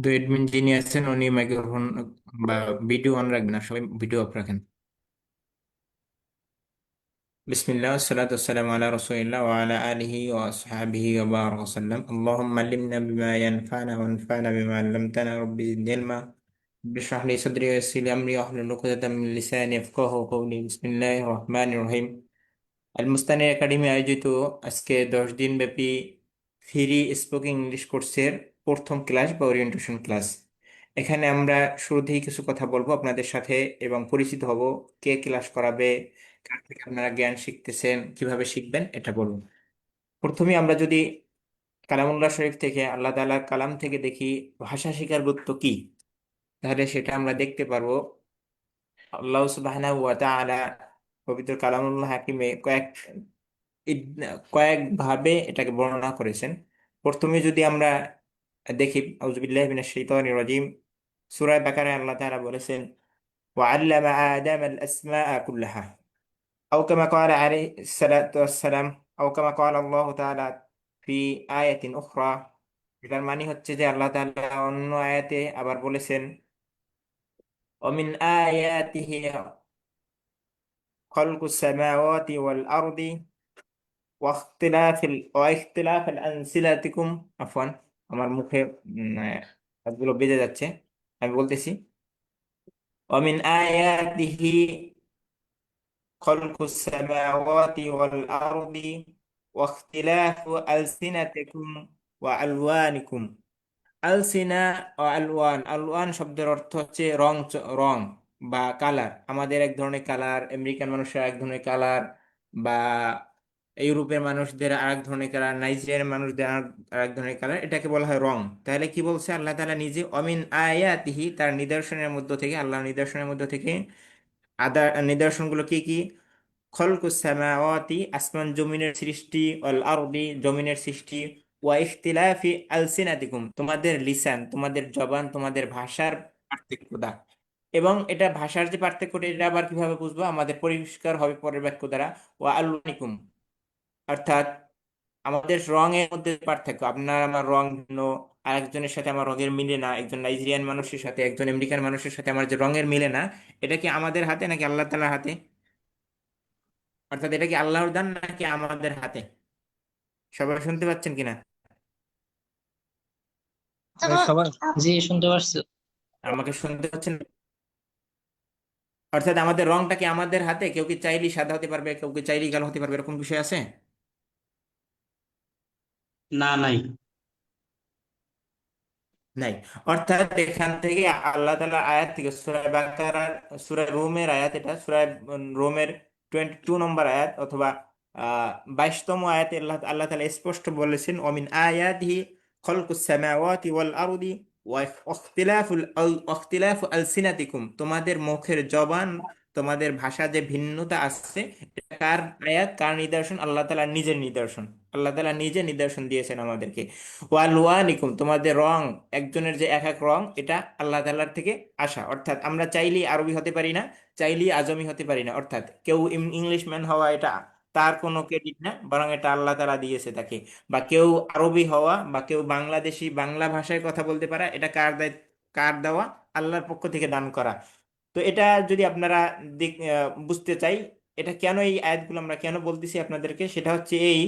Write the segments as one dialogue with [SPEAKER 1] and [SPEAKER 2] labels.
[SPEAKER 1] দুই অ্যাডমিন যিনি আছেন উনি মাইক্রোফোন বা ভিডিও অন রাখবেন না, সবাই ভিডিও অফ রাখেন। বিসমিল্লাহ والصلاة والسلام على رسول الله وعلى آله وأصحابه وبارك وسلم اللهم علمنا بما ينفعنا وانفعنا بما علمتنا ربي زدني علما رب اشرح لي صدري ويسر لي أمري واحلل عقدة من لساني يفقهوا قولي بسم الله الرحمن الرحيم। আল মুস্তানি একাডেমি আয়োজিত আজকে 10 দিন ব্যাপী ফ্রি স্পোকিং ইংলিশ কোর্সের প্রথম ক্লাস বা ওরিয়েন্টেশন ক্লাস। এখানে আমরা শুরুতেই কিছু কথা বলবো আপনাদের সাথে এবং পরিচিত হব। কে ক্লাস করাবে, কার থেকে আপনারা জ্ঞান শিখতেছেন, কিভাবে শিখবেন এটা বলুন। প্রথমে আমরা যদি কালামুল্লাহ শরীফ থেকে, আল্লাহ তাআলার কালাম থেকে দেখি ভাষা শেখার গুরুত্ব কি, তাহলে সেটা আমরা দেখতে পারবো। আল্লাহ সুবহানাহু ওয়া তাআলা পবিত্র কালামুল্লাহ হাকিমে কয়েক ভাবে এটাকে বর্ণনা করেছেন। প্রথমে যদি আমরা দেখি, আউযুবিল্লাহি মিনাশ শাইতানির রাজিম, সূরা বাকারায় আল্লাহ তাআলা বলেছেন ওয়াআল্লামা আদামাল আসমাআ কুল্লাহা আও কামা ক্বালা আলাইহিস সালাতু ওয়াসসালাম আও কামা ক্বালা আল্লাহু তাআলা ফি আয়াতিন উখরা। এটার মানে হচ্ছে যে আল্লাহ তাআলা অন্য আয়াতে আবার বলেছেন ওমিন আয়াতিহি খালকুস সামাওয়াতি ওয়াল আরদি واختلاف ألسنتكم عفوا আমার মুখে হাতগুলো বেজে যাচ্ছে, আমি বলতেছি ومن آياته خلق السماوات والأرض واختلاف ألسنتكم وألوانكم। আলসিনা ও আলওয়ান, আলওয়ান শব্দের অর্থ হচ্ছে রং, রং বা কালার। আমাদের এক ধরনের কালার, আমেরিকান মানুষের এক ধরনের কালার, বা ইউরোপের মানুষদের আরেক ধরনের কালার, নাইজেরিয়ার মানুষদের আরেক ধরনের কালার, এটাকে বলা হয় রং। তাহলে কি বলছে আল্লাহ তাআলা নিজে, অমিন আয়াতিহি, তার নিদর্শনের মধ্য থেকে, আল্লাহর নিদর্শনের মধ্য থেকে। আদার নিদর্শনগুলো কি কি? খলকুস সামাওয়াতি, আসমান জমিনের সৃষ্টি, ওয়াল আরদি, জমিনের সৃষ্টি, ওয়া ইখতিলাফি আলসিনাতিকুম, তোমাদের লিসান, তোমাদের জবান, তোমাদের ভাষার পার্থক্যতা। এবং এটা ভাষার যে পার্থক্যটা, এটা আবার কিভাবে বুঝবো? আমাদের পরিষ্কার হবে পরের বাক্য দ্বারা, ওয়া আলওয়ানিকুম, অর্থাৎ আমাদের রঙের মধ্যে পার্থক্য। আপনার আমার রং ভিন্ন, আরেকজনের সাথে আমার রঙের মিলে না। একজন নাইজেরিয়ান মানুষের সাথে একজন আমেরিকান মানুষের সাথে আমার যে রঙের মিলে না, এটা কি আমাদের হাতে নাকি আল্লাহ তাআলার হাতে? অর্থাৎ এটা কি আল্লাহর দান নাকি আমাদের হাতে? সবাই শুনতে পাচ্ছেন কিনা?
[SPEAKER 2] সবাই, জি শুনতে পারছি।
[SPEAKER 1] আমাকে শুনতে পাচ্ছেন? অর্থাৎ আমাদের রংটা কি আমাদের হাতে? কেউ কি চাইলেই সাদা হতে পারবে, কেউ কি চাইলেই কালো হতে পারবে, এরকম বিষয় আছে?
[SPEAKER 2] না, নাই।
[SPEAKER 1] নাই। অর্থাৎ এখান থেকে আল্লাহ তাআলার আয়াত থেকে, সূরা বাকারার, সূরা রোমের আয়াত, এটা সূরা রোমের 22 নম্বর আয়াত অথবা 22তম আয়াতে আল্লাহ আল্লাহ তাআলা স্পষ্ট বলেছেন অমিন আয়াতিহি খলকুস সামাওয়াতি ওয়াল আরদি ওয়া ইখতিলাফু আলসিনাতিকুম, তোমাদের মুখের জবান, তোমাদের ভাষা যে ভিন্নতা আছে, এটা কার আয়াত, কার নিদর্শন? আল্লাহ তাআলার নিজের নিদর্শন। আল্লাহ তাআলা নিজে নিদর্শন দিয়েছেন আমাদেরকে। ওয়ালওয়ানিকুম, তোমাদের রং, একজনের যে এক এক রং, এটা আল্লাহ তাআলার থেকে আসা। অর্থাৎ আমরা চাইলেই আরবি হতে পারি না, চাইলেই আজমি হতে পারি না। অর্থাৎ কেউ ইংলিশম্যান হওয়া, এটা তার কোনো ক্রেডিট না, বরং এটা আল্লাহ তাআলা দিয়েছে তাকে। বা কেউ আরবি হওয়া, বা কেউ বাংলাদেশি, বাংলা ভাষায় কথা বলতে পারা, এটা কার দায়িত্ব, কার দেওয়া? আল্লাহর পক্ষ থেকে দান করা। তো এটা যদি আপনারা বুঝতে চাই, এটা কেন, এই আয়াতগুলো আমরা কেন বলতেছি আপনাদেরকে, সেটা হচ্ছে এই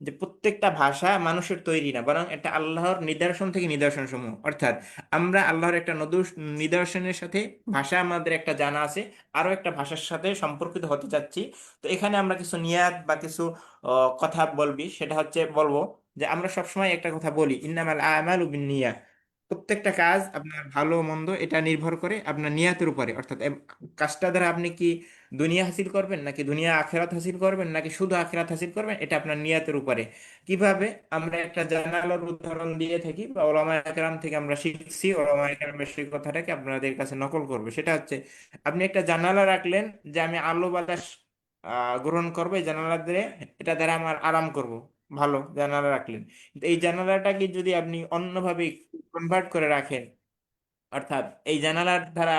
[SPEAKER 1] যে প্রত্যেকটা ভাষা মানুষের তৈরি না, বরং এটা আল্লাহর নিদর্শন থেকে নিদর্শন সমূহ। অর্থাৎ আমরা আল্লাহর একটা নিদর্শনের সাথে, ভাষা আমাদের একটা জানা আছে, আরো একটা ভাষার সাথে সম্পর্কিত হতে যাচ্ছি। তো এখানে আমরা কিছু নিয়াত বা কিছু কথা বলবি, সেটা হচ্ছে বলবো যে আমরা সবসময় একটা কথা বলি, ইন্নামাল আমালু বিন্নিয়াত। প্রত্যেকটা কাজ, আপনার ভালো মন্দ, এটা নির্ভর করে আপনার নিয়াতের উপরে। অর্থাৎ কাজটা দ্বারা আপনি কি দুনিয়া হাসিল করবেন, নাকি দুনিয়া আখিরাত হাসিল করবেন, নাকি শুধু আখিরাত হাসিল করবেন, এটা আপনার নিয়াতের উপরে। কিভাবে? আমরা একটা জানালার উদাহরণ দিয়ে থাকি, বা ওলামায়ে কেরাম থেকে আমরা শিখছি, ওলামায়ে কেরামের সেই কথাটাকে আপনাদের কাছে নকল করবে। সেটা হচ্ছে, আপনি একটা জানালা রাখলেন যে আমি আলো বাতাস গ্রহণ করবো এই জানালা দিয়ে, এটা দ্বারা আমার আরাম করব, ভালো জানালা রাখলেন। কিন্তু এই জানালাটাকে যদি আপনি অন্যভাবে কনভার্ট করে রাখেন, অর্থাৎ এই জানালার দ্বারা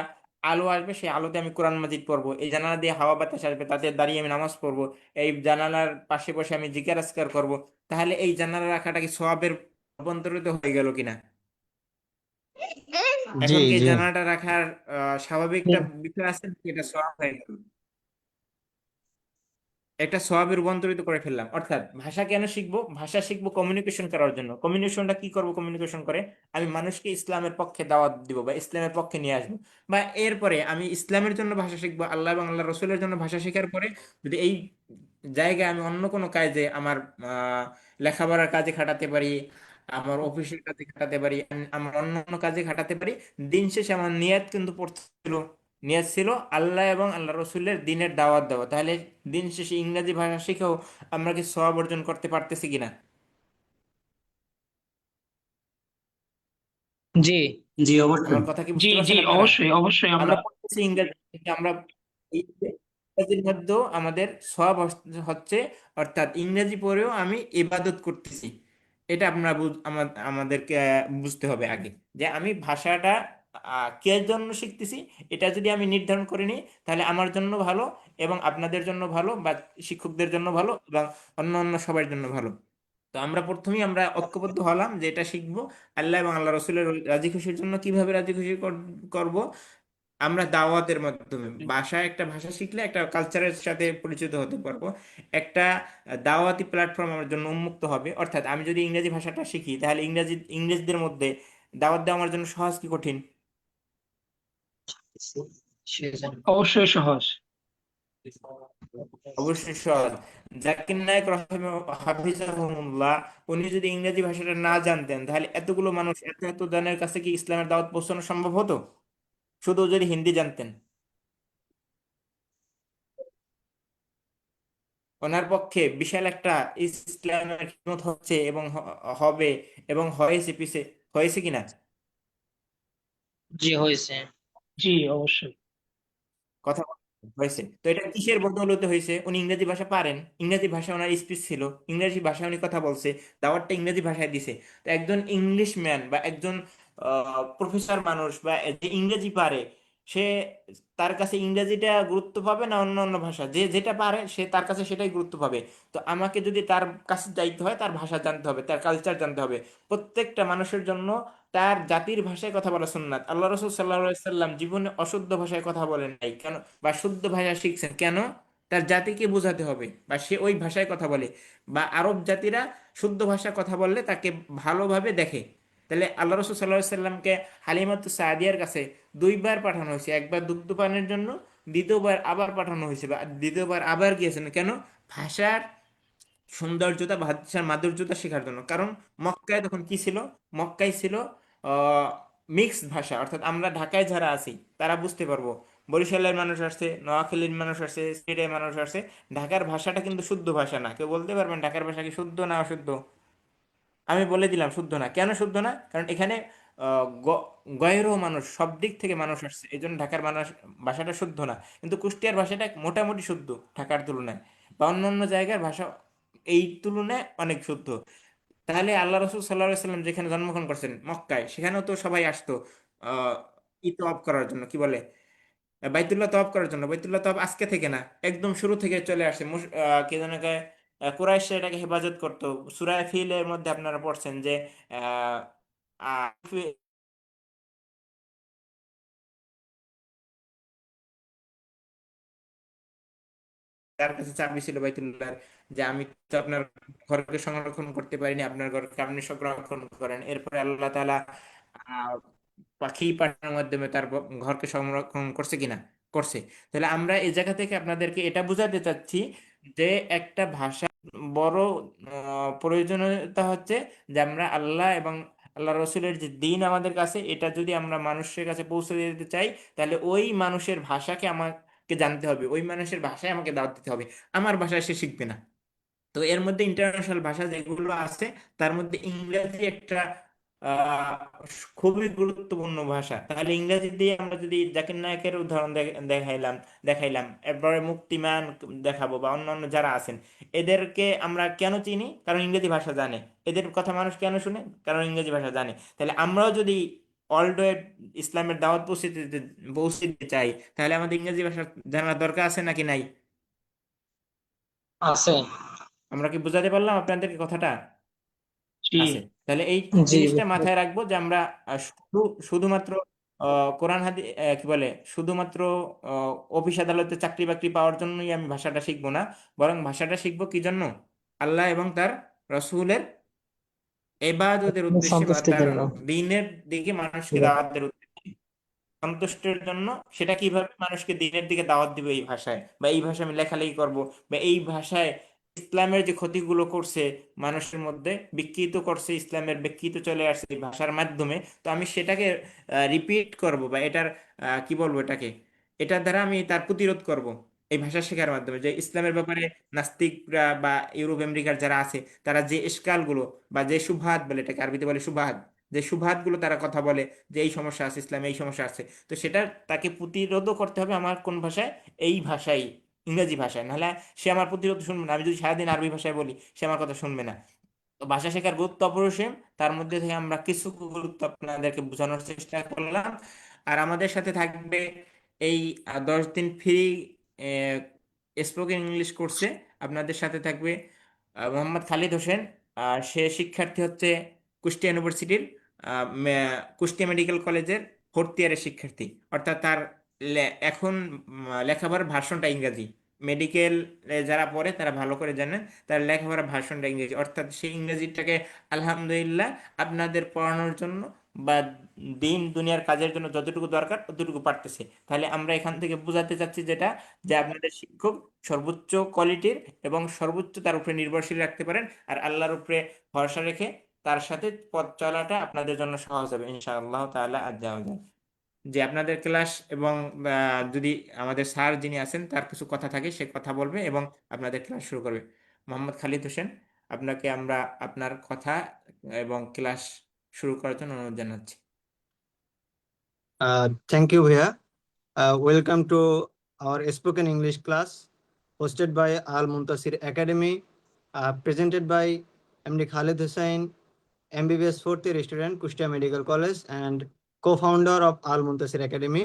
[SPEAKER 1] আলো আসবে, সেই আলোতে আমি কোরআন মাজিদ পড়বো, এই জানালা দিয়ে হাওয়া বাতাস আসবে, তাতে দাঁড়িয়ে আমি নামাজ পড়বো, এই জানালার পাশে বসে আমি জিকির আজকার করবো, তাহলে এই জানালা রাখাটা কি সওয়াবের অভ্যন্তরিত হয়ে গেল কিনা?
[SPEAKER 2] জি
[SPEAKER 1] এখন কি এই
[SPEAKER 2] জি
[SPEAKER 1] জানাটা রাখার স্বাভাবিক একটা বিষয় আছে নাকি এটা সওয়াব হয়ে গেল? একটা সওয়াবে রূপান্তরিত করে ফেললাম। অর্থাৎ ভাষা কেন শিখবো? ভাষা শিখবো কমিউনিকেশন করার জন্য। কমিউনিকেশনটা কি করবো? কমিউনিকেশন করে আমি মানুষকে ইসলামের পক্ষে দাওয়াত দিব বা ইসলামের পক্ষে নিয়ে আসবো। বা এরপরে আমি ইসলামের জন্য ভাষা শিখবো, আল্লাহ এবং আল্লাহ রসুলের জন্য ভাষা শেখার পরে যদি এই জায়গায় আমি অন্য কোনো কাজে আমার লেখাপড়ার কাজে খাটাতে পারি, আমার অফিসের কাজে খাটাতে পারি, আমার অন্য অন্য কাজে খাটাতে পারি, দিন শেষে আমার নিয়ত কিন্তু পড়ছিল, নিয়ত ছিল আল্লাহ এবং আল্লাহ রসুলের দিনের দাওয়াত দেওয়া। তাহলে দিন শেষে ইংরেজি ভাষা শিখেও আমরা কি সওয়াব অর্জন করতে পারতেছি কিনা?
[SPEAKER 2] জি জি
[SPEAKER 1] আমার
[SPEAKER 2] অবশ্যই।
[SPEAKER 1] কথা কি
[SPEAKER 2] জি
[SPEAKER 1] বুঝতে
[SPEAKER 2] জি
[SPEAKER 1] পারছেন আপনারা?
[SPEAKER 2] অবশ্যই অবশ্যই আমরা।
[SPEAKER 1] আমরা পড়তেছি ইংরেজি, কিন্তু আমরা এই যে ইংরেজির মধ্যেও আমাদের সওয়াব হচ্ছে। অর্থাৎ ইংরেজি পড়েও আমি ইবাদত করতেছি। এটা আমরা আমাদেরকে বুঝতে হবে আগে, যে আমি ভাষাটা কে জন্য শিখতেছি। এটা যদি আমি নির্ধারণ করে নিই তাহলে আমার জন্য ভালো, এবং আপনাদের জন্য ভালো, বা শিক্ষকদের জন্য ভালো, এবং অন্য অন্য সবার জন্য ভালো। তো আমরা প্রথমেই আমরা ঐক্যবদ্ধ হলাম যে এটা শিখবো আল্লাহ এবং আল্লাহ রসুলের রাজি খুশির জন্য। কিভাবে রাজি খুশি করব? আমরা দাওয়াতের মাধ্যমে। একটা ভাষা শিখলে একটা কালচারের সাথে পরিচিত হতে পারবো। একটা দাওয়াতি প্ল্যাটফর্ম আমার জন্য উন্মুক্ত হবে। অর্থাৎ আমি যদি ইংরেজি ভাষাটা শিখি তাহলে ইংরেজদের মধ্যে দাওয়াত দেওয়া আমার জন্য সহজ কি কঠিন?
[SPEAKER 2] অবশ্যই সহজ।
[SPEAKER 1] অবশ্যই সহজ। জাকির নায়েক হাফিজাহুল্লাহ, উনি যদি ইংরেজি ভাষাটা না জানতেন তাহলে এতগুলো মানুষ, এত এত জনের কাছে কি ইসলামের দাওয়াত পৌঁছানো সম্ভব হতো? শুধু যদি হিন্দি জানতেন। ওনার পক্ষে বিশাল একটা ইসলামের খিদমত হচ্ছে এবং হবে, এবং হয়েছে, পিছে হয়েছে কিনা?
[SPEAKER 2] জি হয়েছে। জি অবশ্যই।
[SPEAKER 1] কথা হয়েছে। তো এটা কিসের বদৌলতে হয়েছে? উনি ইংরেজি ভাষা পারেন, ইংরেজি ভাষা ওনার স্পিচ ছিল, ইংরেজি ভাষায় উনি কথা বলছে, দাওয়াতটা ইংরেজি ভাষায় দিছে। তো একজন ইংলিশ ম্যান বা একজন প্রফেসর মানুষ বা যে ইংরেজি পারে, সে তার কাছে ইংরেজিটা গুরুত্ব পাবে না অন্য অন্য ভাষা? যে যেটা পারে সে তার কাছে সেটাই গুরুত্ব পাবে। তো আমাকে যদি তার কাছে যাইতে হয় তার ভাষা জানতে হবে, তার কালচার জানতে হবে। প্রত্যেকটা মানুষের জন্য তার জাতির ভাষায় কথা বলা সুন্নাত। আল্লাহ রসুল সাল্লাহ সাল্লাম জীবনে অশুদ্ধ ভাষায় কথা বলেন নাই কেন? বা শুদ্ধ ভাষা শিখছেন কেন? তার জাতিকে বোঝাতে হবে বা সে ওই ভাষায় কথা বলে। বা আরব জাতিরা শুদ্ধ ভাষা কথা বললে তাকে ভালোভাবে দেখে। তাহলে আল্লাহ রসুল সাল্লাহ সাল্লামকে হালিমাতু সাদিয়ার কাছে দুইবার পাঠানো হয়েছে, একবার দুগ্ধ পানের জন্য, দ্বিতীয়বার আবার পাঠানো হয়েছে, বা দ্বিতীয়বার আবার গিয়েছেন কেন? ভাষার সৌন্দর্যতা, ভাষার মাধুর্যতা শেখার জন্য। কারণ মক্কায় তখন কি ছিল? মক্কায় ছিল মিক্সড ভাষা। অর্থাৎ আমরা ঢাকায় যারা আছি তারা বুঝতে পারবো, বরিশালের মানুষ আসছে, নোয়াখালীর মানুষ আসছে, সিলেটের মানুষ আসছে। ঢাকার ভাষাটা কিন্তু শুদ্ধ ভাষা না। কেউ বলতে পারবেন ঢাকার ভাষা কি শুদ্ধ না অশুদ্ধ? আমি বলে দিলাম শুদ্ধ না। কেন শুদ্ধ না? কারণ এখানে গয়েরও মানুষ, সব দিক থেকে মানুষ আসছে, এই জন্য ঢাকার মানুষ ভাষাটা শুদ্ধ না। কিন্তু কুষ্টিয়ার ভাষাটা মোটামুটি শুদ্ধ ঢাকার তুলনায়, বা অন্য অন্য জায়গার ভাষা এই তুলনায় অনেক শুদ্ধ। তাহলে আল্লাহ রসুল সাল্লাহ সাল্লাম যেখানে জন্মগ্রহণ করছেন মক্কায়, সেখানেও তো সবাই আসতো আহ ই তওয়াফ করার জন্য, কি বলে, বাইতুল্লাহ তওয়াফ করার জন্য। বাইতুল্লাহ তওয়াফ আজকে থেকে না, একদম শুরু থেকে চলে আসে। কে যেন কুরাইশরা এটাকে হেফাজত করতো। সূরা ফিলের মধ্যে আপনারা পড়ছেন যে আহ, আহ, তার কাছে চাবি ছিল বাইতুল্লাহর, যে আমি তো আপনার ঘরকে সংরক্ষণ করতে পারিনি, আপনার ঘরকে আপনি সংরক্ষণ করেন। এরপরে আল্লাহ তাআলা আহ, পাখি পাঠানোর মাধ্যমে তার ঘরকে সংরক্ষণ করছে কিনা? করছে। তাহলে আমরা এই জায়গা থেকে আপনাদেরকে এটা বোঝাতে চাচ্ছি যে একটা ভাষা বড় প্রয়োজনীয়তা হচ্ছে যে আমরা আল্লাহ এবং আল্লাহ রসুলের যে দিন আমাদের কাছে, এটা যদি আমরা মানুষের কাছে পৌঁছে দিতে চাই তাহলে ওই মানুষের ভাষাকে আমাকে জানতে হবে, ওই মানুষের ভাষায় আমাকে দাওয়াত দিতে হবে। আমার ভাষায় সে শিখবে না। তো এর মধ্যে ইন্টারন্যাশনাল ভাষা যেগুলো আছে তার মধ্যে ইংরেজি একটা আহ, খুবই গুরুত্বপূর্ণ ভাষা। তাহলে ইংরেজি দিয়ে আমরা যদি জাকির নায়কের উদাহরণ দেখাইলাম, এরপরে মুক্তিমান দেখাবো, বা অন্যান্য যারা আছেন, এদেরকে আমরা কেন চিনি? কারণ ইংরেজি ভাষা জানে। এদের কথা মানুষ কেন শুনে? কারণ ইংরেজি ভাষা জানে। তাহলে আমরাও যদি ওয়ার্ল্ড ওয়াইড ইসলামের দাওয়াত পৌঁছে দিতে চাই তাহলে আমাদের ইংরেজি ভাষা জানার দরকার আছে নাকি নাই?
[SPEAKER 2] আছে।
[SPEAKER 1] আমরা কি বোঝাতে পারলাম আপনাদেরকে কথাটা?
[SPEAKER 2] জি
[SPEAKER 1] আছে। তাহলে এই
[SPEAKER 2] জি
[SPEAKER 1] জিনিসটা
[SPEAKER 2] বুঝতে
[SPEAKER 1] মাথায় রাখবো যে আমরা শুধুমাত্র কোরআন হাদিস কি বলে শুধুমাত্র অফিস আদালতে চাকরি বাকরি পাওয়ার জন্যই আমি ভাষাটা শিখবো না, বরং ভাষাটা শিখবো কি জন্য? আল্লাহ এবং তার রসূলের ইবাদতের
[SPEAKER 2] পারছি।
[SPEAKER 1] উদ্দেশ্যে বা
[SPEAKER 2] সন্তুষ্টির
[SPEAKER 1] তার
[SPEAKER 2] জন্য।
[SPEAKER 1] দ্বীনের দিকে মানুষকে দাওয়াতের উদ্দেশ্যে, সন্তুষ্টের জন্য। সেটা কিভাবে মানুষকে দিনের দিকে দাওয়াত দিবে? এই ভাষায়, বা এই ভাষায় আমি লেখালেখি করব, বা এই ভাষায় ইসলামের যে ক্ষতিগুলো করছে মানুষের মধ্যে, বিকৃত করছে, ইসলামের বিকৃত চলে আসছে এই ভাষার মাধ্যমে। তো আমি সেটাকে রিপিট করব, বা এটার কি বলবো এটাকে, এটার দ্বারা আমি তার প্রতিরোধ করব এই ভাষা শেখার মাধ্যমে। যে ইসলামের ব্যাপারে নাস্তিকরা বা ইউরোপ আমেরিকার যারা আছে, তারা যে ইশকালগুলো বা যে সুবহাত বলে, এটাকে আরবিতে বলে সুবহাত, যে সুবহাতগুলো তারা কথা বলে যে এই সমস্যা আছে, ইসলামে এই সমস্যা আছে, তো সেটা তাকে প্রতিরোধও করতে হবে আমার কোন ভাষায়? এই ভাষায়, ইংরেজি ভাষায়। নাহলে সে আমার প্রতিরোধ শুনবে না। আমি যদি সারাদিন আরবি ভাষায় বলি, সে আমার কথা শুনবে না। তো ভাষা শেখার গুরুত্ব অপরিসীম। তার মধ্যে থেকে আমরা কিছু গুরুত্ব আপনাদেরকে বোঝানোর চেষ্টা করলাম। আর আমাদের সাথে থাকবে এই 10 দিন ফ্রি স্পোকেন ইংলিশ কোর্সে আপনাদের সাথে থাকবে মোহাম্মদ খালিদ হোসেন। আর সে শিক্ষার্থী হচ্ছে কুষ্টিয়া ইউনিভার্সিটির কুষ্টিয়া মেডিকেল কলেজের 4th ইয়ারের শিক্ষার্থী। অর্থাৎ তার এখন লেখাপড়ার ভার্সনটা ইংরাজি। মেডিকেল যারা পড়ে তারা ভালো করে জানেন তার লেখাপড়ার ভার্সনটা ইংরেজি। অর্থাৎ সেই ইংরেজিটাকে আলহামদুলিল্লাহ আপনাদের পড়ানোর জন্য বা দিন দুনিয়ার কাজের জন্য যতটুকু দরকার ততটুকু পারতেছে। তাহলে আমরা এখান থেকে বোঝাতে চাচ্ছি যেটা, যে আপনাদের শিক্ষক সর্বোচ্চ কোয়ালিটির এবং সর্বোচ্চ তার উপরে নির্ভরশীল রাখতে পারেন। আর আল্লাহর উপরে ভরসা রেখে তার সাথে পথ চলাটা আপনাদের জন্য সহজ হবে ইনশাআল্লাহ তাআলা। আজ যাওয়া যায় যে আপনাদের ক্লাস এবং যদি আমাদের স্যার যিনি আছেন তার কিছু কথা থাকে সে কথা বলবে এবং আপনাদের ক্লাস শুরু করবে। মোহাম্মদ খালিদ হোসেন, আপনাকে আমরা আপনার কথা এবং ক্লাস শুরু করার জন্য অনুরোধ জানাচ্ছি।
[SPEAKER 3] Thank you, Bhaiya. Welcome to our spoken English class hosted by Al Muntasir Academy, presented by MD Khalid Hussain, MBBS fourth year student, Kushtia Medical College, and co-founder of Al Muntasir Academy.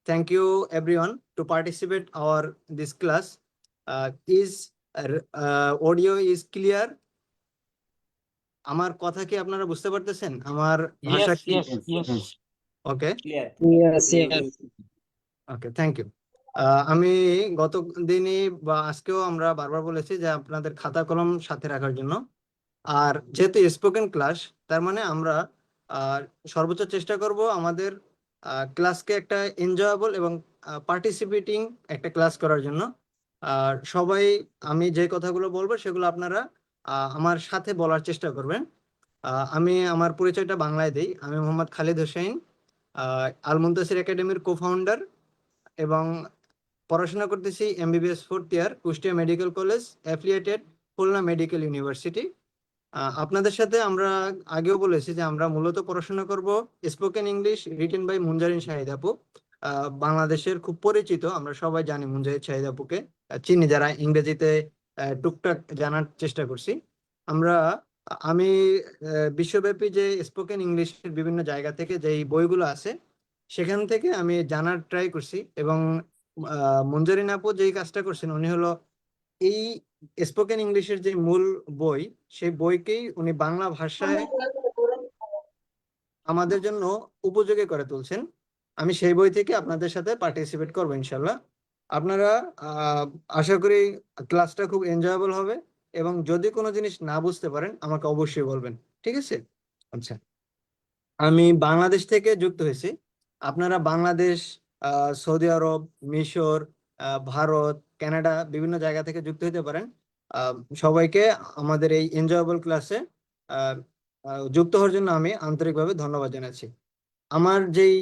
[SPEAKER 3] Thank you, everyone, to participate our this class. Is audio is clear? আমার কথা কি আপনারা বুঝতে পারতেছেন? আমার ভাষা
[SPEAKER 2] yes
[SPEAKER 3] কি?
[SPEAKER 2] Yes yes.
[SPEAKER 3] Okay.
[SPEAKER 1] Clear.
[SPEAKER 2] Yes yes.
[SPEAKER 3] Okay, thank you. আমি গত দিনই বা আজকেও আমরা বারবার বলেছি যে আপনাদের খাতা কলম সাথে রাখার জন্য। আর যেহেতু স্পোকেন ক্লাস, তার মানে আমরা আহ, সর্বোচ্চ চেষ্টা করব আমাদের ক্লাসকে একটা এনজয়েবল এবং পার্টিসিপেটিং একটা ক্লাস করার জন্য। আর সবাই, আমি যে কথাগুলো বলবো সেগুলো আপনারা আমার সাথে বলার চেষ্টা করবেন। আমি আমার পরিচয়টা বাংলায় দিই। আমি মোহাম্মদ খালিদ হোসেন, আল মুনতাসির একাডেমির কো-ফাউন্ডার, এবং পড়াশোনা করতেছি MBBS fourth year, Kushtia medical college affiliated, Khulna medical university. আপনাদের সাথে আমরা আগেও বলেছি যে আমরা মূলত পড়াশোনা করব spoken English written by Munzarin Shahid আপু। বাংলাদেশের খুব পরিচিত, আমরা সবাই জানি মুনজাহিদ শাহিদ আপুকে, চিনি যারা ইংরেজিতে টুকটাক জানার চেষ্টা করছি আমরা। আমি বিশ্বব্যাপী যে স্পোকেন ইংলিশের বিভিন্ন জায়গা থেকে যে বইগুলো আছে সেখান থেকে আমি জানার ট্রাই করছি, এবং মুনজারিন আপু যেই কাজটা করছেন উনি হলো এই স্পোকেন ইংলিশের যে মূল বই, সেই বইকেই উনি বাংলা ভাষায় আমাদের জন্য উপযোগী করে তুলছেন। আমি সেই বই থেকে আপনাদের সাথে পার্টিসিপেট করবো ইনশাল্লাহ। আপনারা আহ, আশা করি ক্লাসটা খুব এনজয়েবল হবে, এবং যদি কোনো জিনিস না বুঝতে পারেন আমাকে অবশ্যই বলবেন, ঠিক আছে? আচ্ছা, আমি বাংলাদেশ থেকে যুক্ত হয়েছি। আপনারা বাংলাদেশ, সৌদি আরব, মিশর, ভারত, কানাডা বিভিন্ন জায়গা থেকে যুক্ত হতে পারেন। আহ, সবাইকে আমাদের এই এনজয়েবল ক্লাসে যুক্ত হওয়ার জন্য আমি আন্তরিকভাবে ধন্যবাদ জানাচ্ছি। আমার যেই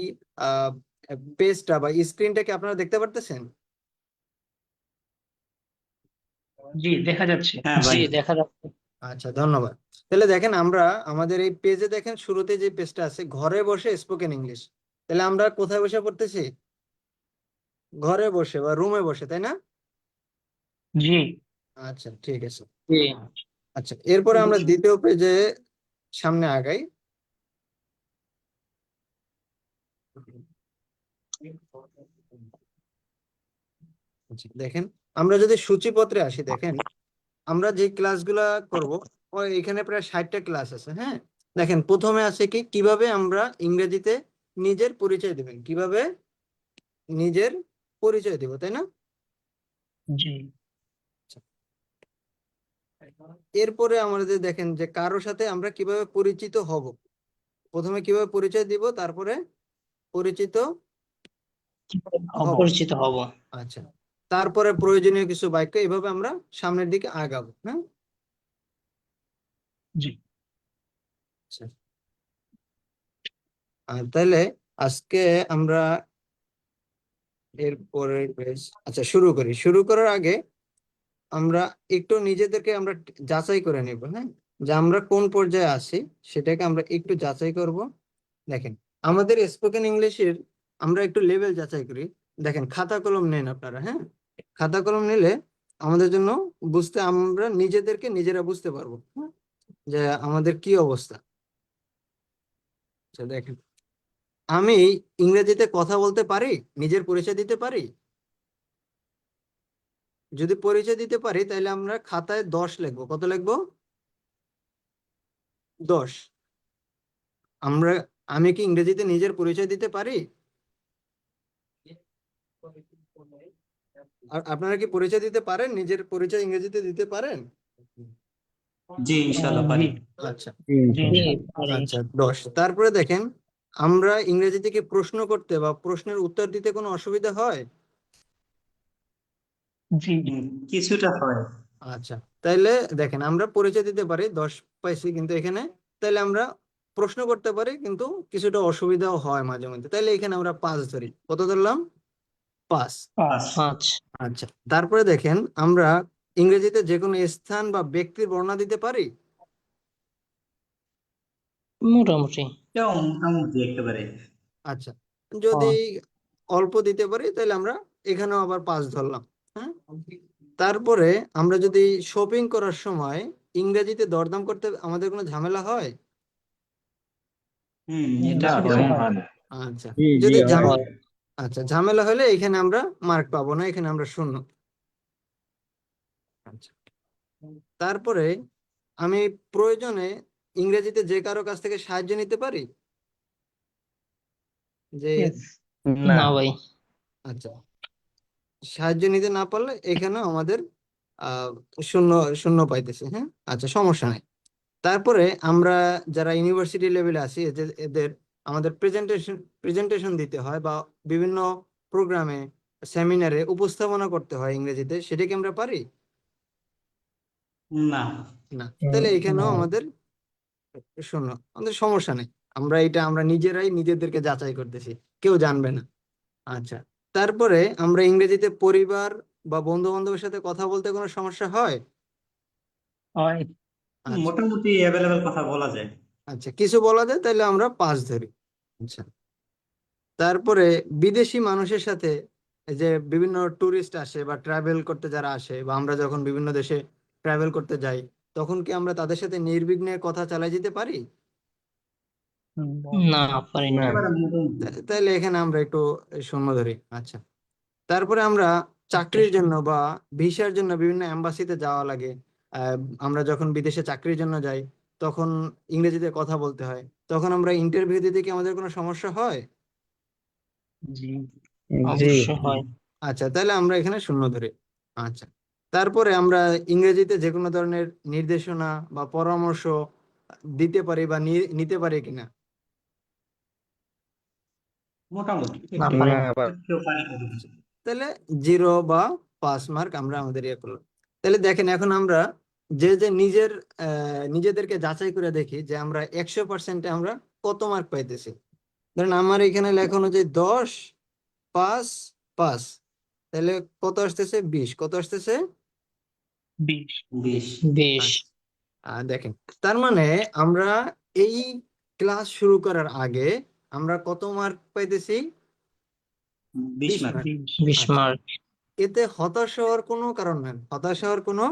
[SPEAKER 3] পেজটা বা স্ক্রিনটা কি আপনারা দেখতে পারতেছেন?
[SPEAKER 2] জি দেখা যাচ্ছে।
[SPEAKER 4] হ্যাঁ
[SPEAKER 2] জি
[SPEAKER 4] ভাই।
[SPEAKER 2] দেখা যাচ্ছে।
[SPEAKER 3] আচ্ছা, ধন্যবাদ। তাহলে দেখেন, আমরা আমাদের এই পেজে দেখেন শুরুতে যে পেজটা আছে ঘরে বসে স্পোকেন ইংলিশ, তাহলে আমরা কোথায় বসে পড়তেছি? ঘরে বসে বা রুমে বসে, তাই না?
[SPEAKER 2] জি
[SPEAKER 3] আচ্ছা, ঠিক আছে।
[SPEAKER 2] জি।
[SPEAKER 3] আচ্ছা, এরপরে আমরা দ্বিতীয় পেজে সামনে আগাই। আচ্ছা, দেখেন, আমরা যদি সূচিপত্রে আসি, দেখেন আমরা যে ক্লাসগুলা করব এখানে প্রায় 60টা ক্লাস আছে। হ্যাঁ, দেখেন প্রথমে আছে কি, কিভাবে আমরা ইংরেজিতে নিজের পরিচয় দিবেন, কিভাবে নিজের পরিচয় দিব, তাই না?
[SPEAKER 2] জি,
[SPEAKER 3] এরপরে আমাদের দেখেন যে কারোর সাথে আমরা কিভাবে পরিচিত হব। প্রথমে কিভাবে পরিচয় দিব, তারপরে পরিচিত হব।
[SPEAKER 2] অপরিচিত হব।
[SPEAKER 3] আচ্ছা, তারপরে প্রয়োজনীয় কিছু বাক্য, এভাবে আমরা সামনের দিকে আগাবো। হ্যাঁ,
[SPEAKER 2] জি,
[SPEAKER 3] আচ্ছা। আর তাহলে আজকে আমরা এরপরে আচ্ছা শুরু করি। শুরু করার আগে আমরা একটু নিজেদেরকে আমরা যাচাই করে নিব। হ্যাঁ, যে আমরা কোন পর্যায়ে আছি সেটাকে আমরা একটু যাচাই করব। দেখেন, আমাদের স্পোকেন ইংলিশের আমরা একটু লেভেল যাচাই করি। দেখেন, খাতা কলম নেন আপনারা। হ্যাঁ, খাতা কলম নিলে আমাদের জন্য বুঝতে, আমরা নিজেদেরকে নিজেরা বুঝতে পারবো। হ্যাঁ, যে আমাদের কি অবস্থা। আচ্ছা দেখেন, আমি ইংরেজিতে কথা বলতে পারি, নিজের পরিচয় দিতে পারি। যদি পরিচয় দিতে পারি তাহলে আমরা খাতায় 10 লিখবো। কত লিখবো? 10। আমরা, আমি কি ইংরেজিতে নিজের পরিচয় দিতে পারি? আর আপনারা কি পরিচয় দিতে পারেন? নিজের পরিচয় ইংরেজিতে দিতে পারেন?
[SPEAKER 4] জি ইনশাল্লাহ
[SPEAKER 2] জি,
[SPEAKER 4] পারি।
[SPEAKER 3] আচ্ছা,
[SPEAKER 2] জি, ইনশাআল্লাহ।
[SPEAKER 3] আচ্ছা 10। তারপরে দেখেন, আমরা ইংরেজি থেকে প্রশ্ন করতে বা প্রশ্নের উত্তর দিতে কোনো অসুবিধা হয়?
[SPEAKER 2] জি,
[SPEAKER 4] কিছুটা হয়।
[SPEAKER 3] আচ্ছা, তাইলে দেখেন, আমরা পরিচয় দিতে পারি, 10 পাইছি, কিন্তু এখানে তাইলে আমরা প্রশ্ন করতে পারি, কিন্তু কিছুটা অসুবিধাও হয় মাঝে মধ্যে। তাইলে এখানে আমরা 5 ধরি। কত ধরলাম? 5।
[SPEAKER 4] পাস।
[SPEAKER 2] 5।
[SPEAKER 3] আচ্ছা, তারপরে দেখেন, আমরা ইংরেজিতে যে কোনো স্থান বা ব্যক্তির বর্ণনা দিতে পারি।
[SPEAKER 2] মোটামুটি।
[SPEAKER 4] এটাও মোটামুটি একেবারে।
[SPEAKER 3] আচ্ছা, যদি
[SPEAKER 2] হ্যাঁ,
[SPEAKER 3] অল্প দিতে পারি তাহলে আমরা এখানেও আবার 5 ধরলাম। হ্যাঁ, তারপরে আমরা যদি শপিং করার সময় ইংরেজিতে দরদাম করতে আমাদের কোনো ঝামেলা হয়?
[SPEAKER 4] এটা
[SPEAKER 2] কিছু কিছু
[SPEAKER 4] হয়।
[SPEAKER 2] হয়।
[SPEAKER 3] আচ্ছা, যদি ঝামেলা, আচ্ছা ঝামেলা হলে এখানে আমরা মার্ক পাবো না, এখানে আমরা শূন্য। আচ্ছা, তারপরে আমি প্রয়োজনে ইংরেজিতে যে কারো কাছ থেকে সাহায্য নিতে পারি, যে
[SPEAKER 2] Yes. না ভাই।
[SPEAKER 3] আচ্ছা, সাহায্য নিতে না পারলে এখানেও আমাদের আহ শূন্য শূন্য পাইতেছে। হ্যাঁ, আচ্ছা সমস্যা নাই। তারপরে আমরা যারা ইউনিভার্সিটি লেভেলে আছি, এদের আমাদের প্রেজেন্টেশন দিতে হয়, বা বিভিন্ন প্রোগ্রামে, সেমিনারে উপস্থাপনা করতে হয় ইংরেজিতে, সেটা কি আমরা পারি?
[SPEAKER 4] না।
[SPEAKER 3] না, তাহলে এখানেও
[SPEAKER 2] না।
[SPEAKER 3] আমাদের শূন্য। আমাদের সমস্যা নেই, আমরা এটা আমরা নিজেরাই নিজেদেরকে যাচাই করতেছি, কেউ জানবে না। আচ্ছা, তারপরে আমরা ইংরেজিতে পরিবার বা বন্ধু বান্ধবের সাথে কথা বলতে কোনো সমস্যা হয়?
[SPEAKER 2] হয়।
[SPEAKER 3] আচ্ছা,
[SPEAKER 4] মোটামুটি অ্যাভেলেবেল কথা বলা যায়।
[SPEAKER 3] আচ্ছা কিছু বলা যায় তাহলে আমরা 5 ধরি। আচ্ছা, তারপরে বিদেশি মানুষের সাথে, এই যে বিভিন্ন ট্যুরিস্ট আসে বা ট্রাভেল করতে যারা আসে, বা আমরা যখন বিভিন্ন দেশে ট্রাভেল করতে যাই, তখন কি আমরা তাদের সাথে নির্বিঘ্নে কথা চালিয়ে যেতে পারি?
[SPEAKER 2] না, পারি না।
[SPEAKER 4] একেবারে মোটামুটি।
[SPEAKER 3] তাহলে এখানে আমরা একটু শূন্য ধরি। আচ্ছা, তারপরে আমরা
[SPEAKER 2] Okay.
[SPEAKER 3] চাকরির জন্য বা ভিসার জন্য বিভিন্ন এম্বাসিতে যাওয়া লাগে। আহ, আমরা যখন বিদেশে চাকরির জন্য যাই, তখন ইংরেজিতে কথা বলতে হয়। তখন আমরা ইন্টারভিউ দিতে কি আমাদের কোনো সমস্যা হয়?
[SPEAKER 2] জি, অবশ্যই হয়।
[SPEAKER 3] আচ্ছা, তাহলে আমরা এখানে শূন্য ধরি। আচ্ছা, তারপরে আমরা ইংরেজিতে যে কোনো ধরনের নির্দেশনা বা পরামর্শ দিতে পারি বা নিতে পারি কিনা?
[SPEAKER 4] মোটামুটি
[SPEAKER 2] না,
[SPEAKER 4] একটু
[SPEAKER 2] পারি না।
[SPEAKER 4] কেউ পারে।
[SPEAKER 3] আচ্ছা, তাহলে 0 বা 5 মার্ক আমরা আমাদের ইয়ে করলাম। তাহলে দেখেন, এখন আমরা যে যে নিজেদেরকে যাচাই করে দেখি যে আমরা 100%-এ আমরা কত মার্ক পাইতেছি। ধরেন আমার এখানে লেখানো যে 10, 5, 5, তাহলে কত আসতেছে? 20। কত আসতেছে?
[SPEAKER 2] 20।
[SPEAKER 4] 20।
[SPEAKER 2] 20।
[SPEAKER 3] আচ্ছা, দেখেন, তার মানে আমরা এই ক্লাস শুরু করার আগে আমরা কত মার্ক পাইতেছি?
[SPEAKER 4] 20
[SPEAKER 3] 20
[SPEAKER 4] মার্ক।
[SPEAKER 3] মার্ক।
[SPEAKER 2] 20
[SPEAKER 3] আচ্ছা,
[SPEAKER 2] মার্ক।
[SPEAKER 3] এতে হতাশ হওয়ার কোনো কারণ নাই, হতাশ হওয়ার কোনো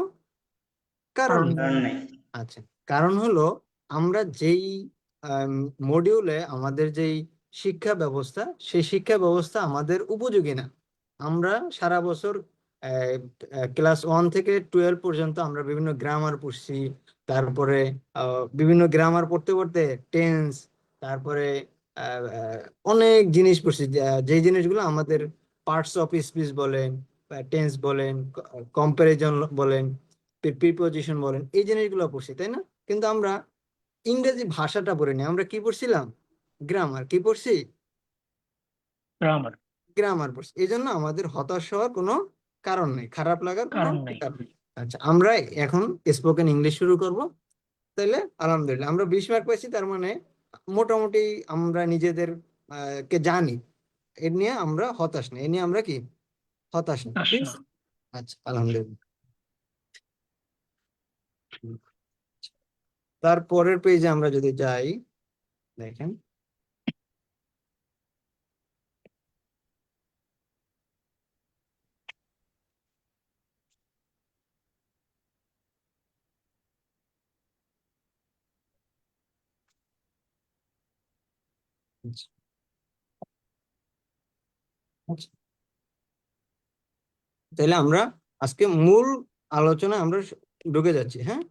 [SPEAKER 3] কারণ
[SPEAKER 2] কারণ
[SPEAKER 3] নেই।
[SPEAKER 4] কারণ নাই।
[SPEAKER 3] আচ্ছা, কারণ হলো আমরা যেই মডিউলে আমাদের যেই শিক্ষা ব্যবস্থা, সেই শিক্ষা ব্যবস্থা আমাদের উপযোগী না। আমরা সারা বছর ক্লাস 1 থেকে 12 পর্যন্ত আমরা বিভিন্ন গ্রামার পড়ছি, তারপরে বিভিন্ন গ্রামার পড়তে পড়তে টেন্স, তারপরে আহ, আহ, অনেক জিনিস পড়ছি, যে জিনিসগুলো আমাদের পার্টস অফ স্পিচ বলেন, টেন্স বলেন, কম্পারিজন বলেন, প্রিপোজিশন বলেন, এই জিনিসগুলো পড়ছি, তাই না? কিন্তু আমরা ইংরেজি ভাষাটা পড়িনি, আমরা কি পড়ছিলাম? গ্রামার। কি পড়ছি?
[SPEAKER 2] গ্রামার।
[SPEAKER 3] গ্রামার পড়ছি। এই জন্য আমাদের হতাশ হওয়ার কোনো কারণ নেই, খারাপ লাগার কোনো
[SPEAKER 2] কারণ নেই।
[SPEAKER 3] কারণ নেই। আচ্ছা, আমরা এখন স্পোকেন ইংলিশ শুরু করব। তাইলে আলহামদুলিল্লাহ আমরা 20 মার্ক পাইছি, তার মানে মোটামুটি আমরা নিজেদের কে জানি। এ নিয়ে আমরা হতাশ নেই, এ নিয়ে আমরা কি হতাশ নেই, ঠিক
[SPEAKER 2] আসনা।
[SPEAKER 3] আছে? আচ্ছা, আলহামদুলিল্লাহ। তারপরের পেজে আমরা যদি যাই, দেখেন আচ্ছা, আচ্ছা। তাহলে আমরা আজকে মূল আলোচনায় আমরা ঢুকে যাচ্ছি, হ্যাঁ,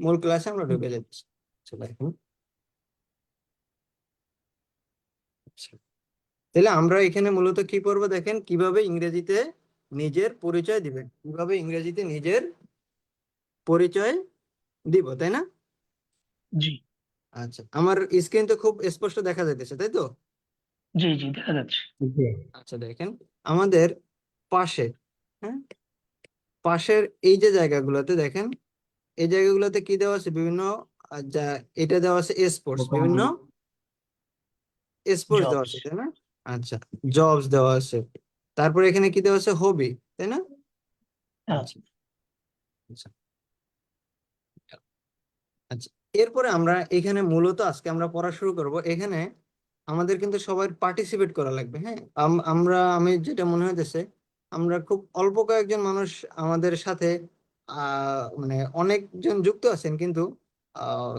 [SPEAKER 3] মূল ক্লাসে আমরা ঢুকে যাচ্ছি। আচ্ছা, দেখুন। আচ্ছা, তাহলে আমরা এখানে মূলত কি করব, দেখেন কিভাবে ইংরেজিতে নিজের পরিচয় দিবেন, কিভাবে ইংরেজিতে নিজের পরিচয় দিব, তাই না?
[SPEAKER 2] জি
[SPEAKER 3] আচ্ছা, আমার স্ক্রিন তো খুব স্পষ্ট দেখা যাইতেছে, তাই তো?
[SPEAKER 2] জি জি দেখা যাচ্ছে।
[SPEAKER 3] আচ্ছা, দেখেন আমাদের পাশে, হ্যাঁ, পাশের এই যে জায়গাগুলোতে দেখেন, এই জায়গাগুলোতে কি দেওয়া আছে? বিভিন্ন যা এটা দেওয়া আছে স্পোর্টস, বিভিন্ন স্পোর্টস দেওয়া
[SPEAKER 2] জবস।
[SPEAKER 3] আছে, তাই না? আচ্ছা, জবস দেওয়া আছে। তারপরে এখানে কি দেওয়া আছে? হবি, তাই না?
[SPEAKER 2] হ্যাঁ।
[SPEAKER 3] আচ্ছা, আচ্ছা, আচ্ছা। এরপরে আমরা এখানে মূলত আজকে আমরা পড়া শুরু করব। এখানে আমাদের কিন্তু সবার পার্টিসিপেট করা লাগবে, হ্যাঁ। আমি যেটা মনে হইতেছে, আমরা খুব অল্প কয়েকজন মানুষ আমাদের সাথে মানে অনেকজন যুক্ত আছেন, কিন্তু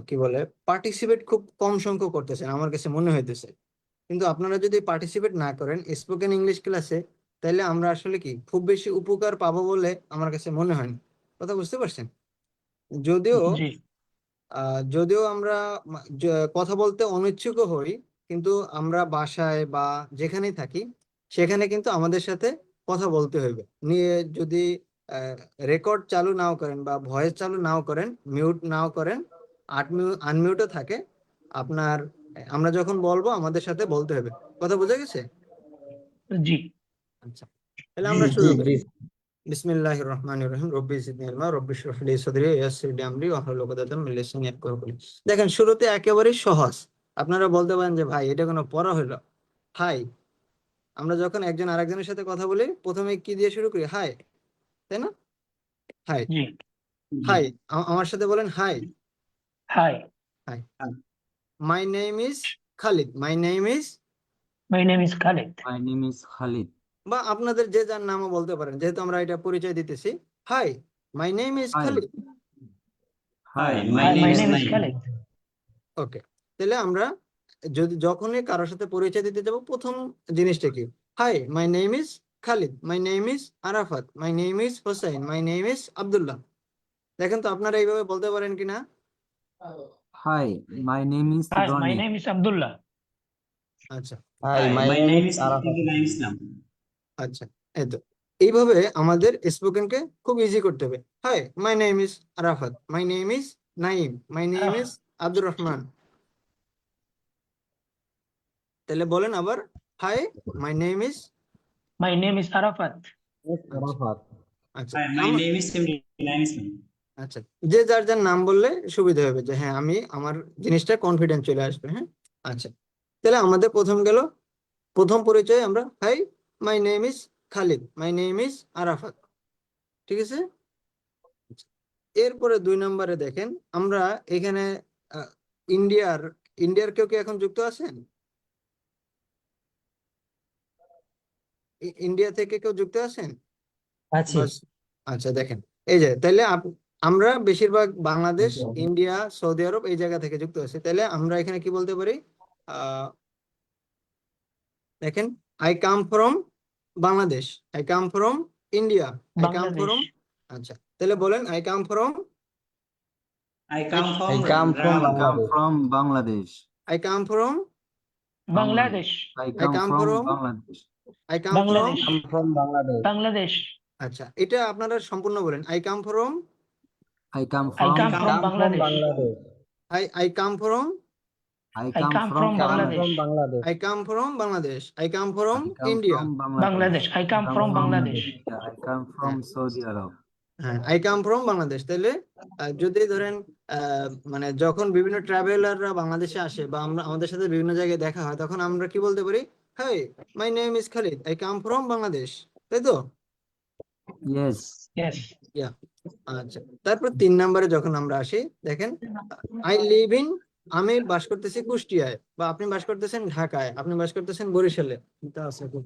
[SPEAKER 3] কি বলে, পার্টিসিপেট খুব কম সংখ্যক করতেছেন আমার কাছে মনে হইতেছে। কিন্তু আপনারা যদি পার্টিসিপেট না করেন স্পোকেন ইংলিশ ক্লাসে, তাহলে আমরা আসলে কি খুব বেশি উপকার পাবো বলে আমার কাছে মনে হয় না। কথা বুঝতে পারছেন? যদিও
[SPEAKER 2] জি
[SPEAKER 3] যদিও আমরা কথা বলতে অনিচ্ছুক হই, কিন্তু আমরা বাসায় বা যেখানেই থাকি সেখানে কিন্তু আমাদের সাথে কথা বলতে হবে। নিয়ে যদি রেকর্ড চালু নাও করেন বা ভয়েস চালু নাও করেন, মিউট নাও করেন, আনমিউটও থাকে আপনার, আমরা যখন বলবো আমাদের সাথে বলতে হবে। কথা বোঝা গেছে?
[SPEAKER 2] জি
[SPEAKER 3] আচ্ছা, তাহলে
[SPEAKER 4] জি
[SPEAKER 3] আমরা
[SPEAKER 4] জি
[SPEAKER 3] শুরু করি।
[SPEAKER 4] জি
[SPEAKER 3] বিসমিল্লাহির রহমানির রহিম। রব্বি জিদনি ইলমা, রব্বি ইশরাহ লি সাদরি, ওয়াইসির লি আমরি, ওয়াহলুল উকদাতাম মিন লিসানি ইয়াফকাহু কওলি। দেখেন শুরুতে একেবারে সহজ। আপনারা বলতে পারেন যে ভাই এটা কোনো পড়া হলো? হাই, আমরা যখন একজন আরেকজনের সাথে কথা বলি প্রথমে কি দিয়ে শুরু করি? হাই, তাই না? হাই,
[SPEAKER 2] জি।
[SPEAKER 4] জি
[SPEAKER 3] হাই। আমার সাথে বলেন হাই।
[SPEAKER 2] হাই,
[SPEAKER 3] হাই।
[SPEAKER 4] হ্যাঁ।
[SPEAKER 3] My name is Khalid, my name is,
[SPEAKER 2] my name is Khalid.
[SPEAKER 4] My name is Khalid.
[SPEAKER 3] বা আপনাদের যে যার নামও বলতে পারেন, যেহেতু আমরা এটা পরিচয় দিতেছি। Hi, my name is
[SPEAKER 4] Hi.
[SPEAKER 3] Khalid.
[SPEAKER 4] Hi, my
[SPEAKER 2] hi,
[SPEAKER 4] name
[SPEAKER 2] my
[SPEAKER 4] is
[SPEAKER 2] name is
[SPEAKER 4] Naeem.
[SPEAKER 2] Khalid.
[SPEAKER 3] Okay, তাহলে আমরা যখনই কারোর সাথে পরিচয় দিতে যাব, প্রথম জিনিসটা কি? Hi, my name is Khalid, my name is Arafat, my name is Hossain, my name is Abdullah. দেখেন তো আপনারা এইভাবে বলতে পারেন কিনা?
[SPEAKER 5] Hi, my name is
[SPEAKER 2] hi, my
[SPEAKER 5] Ronnie.
[SPEAKER 2] Name is Abdullah.
[SPEAKER 3] আচ্ছা,
[SPEAKER 5] Hi,
[SPEAKER 4] Hi,
[SPEAKER 5] my
[SPEAKER 4] my
[SPEAKER 5] name
[SPEAKER 4] name
[SPEAKER 5] is
[SPEAKER 4] is
[SPEAKER 5] Arafat.
[SPEAKER 4] Abdullah Islam.
[SPEAKER 3] আচ্ছা, এই তো এইভাবে আমাদের স্পোকেনকে খুব ইজি করতে হবে। Hi, my name is Arafat, my name is Naim, my name is Abdur Rahman. তাহলে বলেন আবার, hi, my name is.
[SPEAKER 2] My name is Arafat.
[SPEAKER 5] Yes,
[SPEAKER 3] আচ্ছা,
[SPEAKER 5] Arafat.
[SPEAKER 3] আচ্ছা।
[SPEAKER 4] Hi, my name is Abdullah Islam.
[SPEAKER 3] আচ্ছা, যে যার যার নাম বললে সুবিধা হবে, যে হ্যাঁ আমি আমার জিনিসটা কনফিডেন্স চলে আসবে, হ্যাঁ। আচ্ছা, তাহলে আমাদের প্রথম গেল, প্রথম পরিচয় আমরা hi, my name is Khalid, my name is Arafat, ঠিক আছে? আচ্ছা, এরপরে 2 নম্বরে দেখেন আমরা এখানে আহ, ইন্ডিয়ার ইন্ডিয়ার কেউ কি এখন যুক্ত আছেন? ইন্ডিয়া থেকে কেউ যুক্ত আছেন?
[SPEAKER 5] আছি।
[SPEAKER 3] বাস। আচ্ছা, দেখেন এই যে, তাইলে আমরা বেশিরভাগ বাংলাদেশ, ইন্ডিয়া, সৌদি আরব এই জায়গা থেকে যুক্ত আছি। তাহলে আমরা এখানে কি বলতে পারি? আহ দেখেন, I come from Bangladesh, I come from India, I come
[SPEAKER 2] Bangladesh.
[SPEAKER 3] From. আচ্ছা, তাহলে বলেন I come from
[SPEAKER 4] I come from
[SPEAKER 5] I come
[SPEAKER 4] Rangabali.
[SPEAKER 5] from Bangladesh.
[SPEAKER 3] I come from
[SPEAKER 2] Bangladesh.
[SPEAKER 5] I
[SPEAKER 3] I
[SPEAKER 5] come
[SPEAKER 3] come
[SPEAKER 5] from
[SPEAKER 3] from
[SPEAKER 5] Bangladesh.
[SPEAKER 3] I come from
[SPEAKER 2] Bangladesh. Bangladesh.
[SPEAKER 3] আচ্ছা, এটা আপনারা সম্পূর্ণ বলেন। I come from
[SPEAKER 5] I come
[SPEAKER 2] I
[SPEAKER 5] from
[SPEAKER 2] come from Bangladesh.
[SPEAKER 3] I come from
[SPEAKER 5] I
[SPEAKER 2] I
[SPEAKER 5] come
[SPEAKER 2] come
[SPEAKER 5] from
[SPEAKER 2] from Bangladesh.
[SPEAKER 3] I come from Bangladesh. I come from
[SPEAKER 5] I come
[SPEAKER 3] India.
[SPEAKER 5] from Bangladesh.
[SPEAKER 2] Bangladesh. I come from Bangladesh.
[SPEAKER 5] India. I come from Saudi Arab.
[SPEAKER 3] হ্যাঁ, I come from Bangladesh. তাহলে যদি ধরেন মানে যখন বিভিন্ন ট্রাভেলাররা বাংলাদেশে আসে বা আমরা আমাদের সাথে বিভিন্ন জায়গায় দেখা হয়, তখন আমরা কি বলতে পারি? Hi, my name is Khalid, I come from Bangladesh, তাই তো?
[SPEAKER 5] Yes.
[SPEAKER 2] Yes.
[SPEAKER 3] ইয়া, আচ্ছা। তারপর 3 নম্বরে যখন আমরা আসি, দেখেন আই লিভ ইন, আমি বাস করতেছি কুষ্টিয়ায়, বা আপনি বাস করতেছেন ঢাকায়, আপনি বাস করতেছেন বরিশালে। এটা আছে খুব।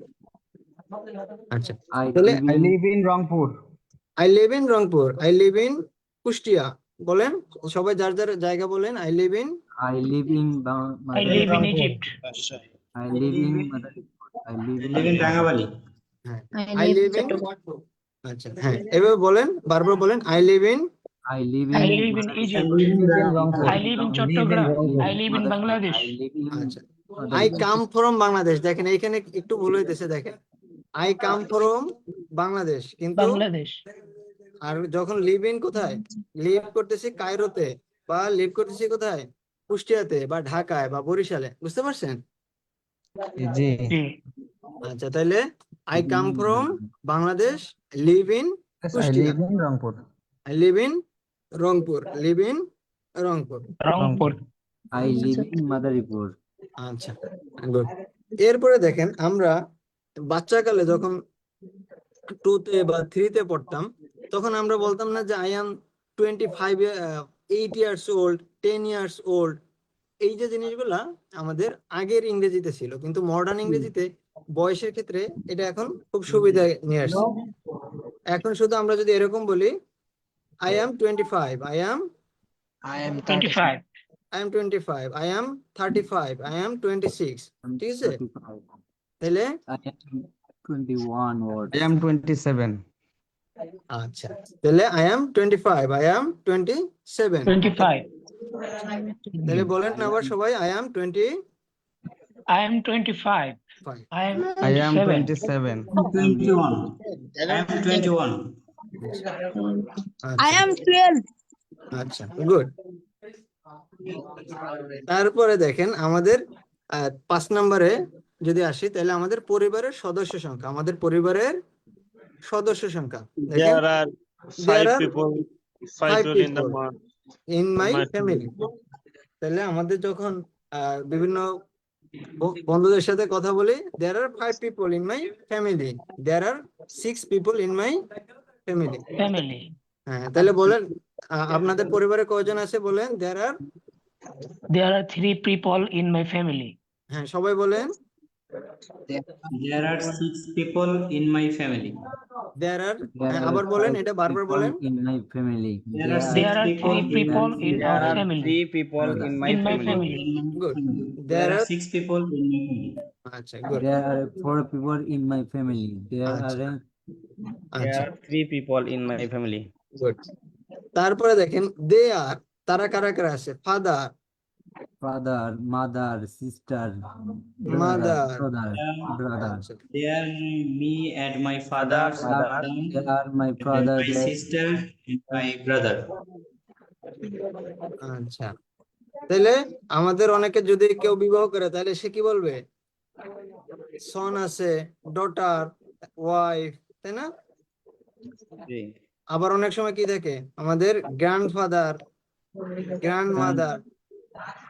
[SPEAKER 3] আচ্ছা,
[SPEAKER 5] I
[SPEAKER 3] তাহলে
[SPEAKER 5] live in
[SPEAKER 3] I live in Rangpur, I live in Kushtia. বলেন সবাই যার যার জায়গা বলেন। I live in
[SPEAKER 5] I live in
[SPEAKER 2] I live in Egypt.
[SPEAKER 5] I live in Madaripur. I live
[SPEAKER 4] I
[SPEAKER 5] in
[SPEAKER 4] live in Rangabali.
[SPEAKER 3] হ্যাঁ,
[SPEAKER 6] I
[SPEAKER 3] I
[SPEAKER 6] live
[SPEAKER 3] live in আচ্ছা, হ্যাঁ, এভাবে বলেন, বারবার বলেন। I live in
[SPEAKER 5] I live
[SPEAKER 2] I
[SPEAKER 5] in
[SPEAKER 2] live in Egypt. I live in Chattogram. I live in Bangladesh.
[SPEAKER 5] I live in
[SPEAKER 3] আচ্ছা, I come from Bangladesh. দেখেন এইখানে একটু ভুল হইতেছে। দেখেন আই কাম ফ্রম বাংলাদেশ, কিন্তু
[SPEAKER 2] Bangladesh.
[SPEAKER 3] আর যখন লিভ ইন কোথায়, লিভ করতেছি কায়রোতে, বা লিভ করতেছি কোথায়, কুষ্টিয়াতে বা ঢাকায় বা বরিশালে। বুঝতে পারছেন?
[SPEAKER 2] জি।
[SPEAKER 3] আচ্ছা, তাহলে I come from Bangladesh, live in Kushtia, I live in Rangpur, live in Rangpur.
[SPEAKER 2] Rangpur.
[SPEAKER 5] I live in Madaripur.
[SPEAKER 3] আচ্ছা, গুড। এরপরে দেখেন আমরা বাচ্চাকালে যখন 2-তে বা 3-তে পড়তাম, তখন আমরা বলতাম না যে I am 25 8 years old, 10 years old. এই যে জিনিসগুলা আমাদের আগের ইংরেজিতে ছিল, কিন্তু মডার্ন ইংরেজিতে বয়সের ক্ষেত্রে এটা এখন খুব সুবিধা নিয়ে আসছে। এখন শুধু আমরা যদি এরকম বলি, I am 25, I am
[SPEAKER 2] 25.
[SPEAKER 3] 25, I am 35, I am 26।
[SPEAKER 5] I'm
[SPEAKER 3] ঠিক আছে?
[SPEAKER 5] 35.
[SPEAKER 3] তাহলে
[SPEAKER 5] I am 21 words.
[SPEAKER 3] আচ্ছা, তাহলে I am 25, I am 27।
[SPEAKER 2] 25.
[SPEAKER 3] তাহলে বলেন না আবার সবাই, I am 25।
[SPEAKER 2] I am 25. I am 27.
[SPEAKER 4] 21. I am 21.
[SPEAKER 6] I am 12.
[SPEAKER 3] আচ্ছা, গুড। তারপরে দেখেন আমাদের 5 নম্বরে যদি আসি, তাহলে আমাদের পরিবারের সদস্য সংখ্যা, আমাদের পরিবারের সদস্য সংখ্যা দেখেন,
[SPEAKER 7] There are
[SPEAKER 3] there
[SPEAKER 7] five
[SPEAKER 3] are
[SPEAKER 7] people,
[SPEAKER 3] 5
[SPEAKER 7] people in the
[SPEAKER 3] people
[SPEAKER 7] month.
[SPEAKER 3] in my
[SPEAKER 7] my
[SPEAKER 3] family। তাহলে আমাদের যখন বিভিন্ন বন্ধুদের সাথে কথা বলি, there are 5 people in my family, there are 6 people in my family।
[SPEAKER 2] Family.
[SPEAKER 3] হ্যাঁ, তাহলে বলেন আপনাদের পরিবারে কয়জন আছে বলেন।
[SPEAKER 2] There are 3 people in my family.
[SPEAKER 3] হ্যাঁ, সবাই বলেন।
[SPEAKER 4] There are 6 people in my family.
[SPEAKER 3] there are
[SPEAKER 5] There are
[SPEAKER 3] আবার বলেন,
[SPEAKER 5] 5
[SPEAKER 3] এটা বারবার
[SPEAKER 5] people
[SPEAKER 3] বলেন।
[SPEAKER 5] in my family.
[SPEAKER 4] There are
[SPEAKER 2] There are
[SPEAKER 4] 6
[SPEAKER 2] 3 people in
[SPEAKER 5] There
[SPEAKER 2] our
[SPEAKER 5] are
[SPEAKER 2] family.
[SPEAKER 5] 3 people in my
[SPEAKER 2] In my
[SPEAKER 5] family.
[SPEAKER 2] family.
[SPEAKER 3] Good.
[SPEAKER 4] There
[SPEAKER 3] There
[SPEAKER 4] are
[SPEAKER 3] are
[SPEAKER 4] 6 people in my family.
[SPEAKER 3] আচ্ছা, good.
[SPEAKER 5] There are 4 people in my family. There
[SPEAKER 3] আচ্ছা,
[SPEAKER 5] are
[SPEAKER 3] আচ্ছা,
[SPEAKER 7] 3 people in my family.
[SPEAKER 3] Good. তারপরে দেখেন দে আর, তারা কারা কারা আছে? Father,
[SPEAKER 5] father, mother, sister,
[SPEAKER 3] Mother.
[SPEAKER 5] brother.
[SPEAKER 3] আচ্ছা,
[SPEAKER 4] There are me and my father,
[SPEAKER 5] There are my father,
[SPEAKER 4] my sister, and my brother.
[SPEAKER 3] আচ্ছা। তাহলে আমাদের অনেকে যদি কেউ বিবাহ করে, তাহলে সে কি বলবে? সন আছে, ডটার, ওয়াইফ, তাই না? আবার অনেক সময় কি থাকে আমাদের? Grandfather, grandmother.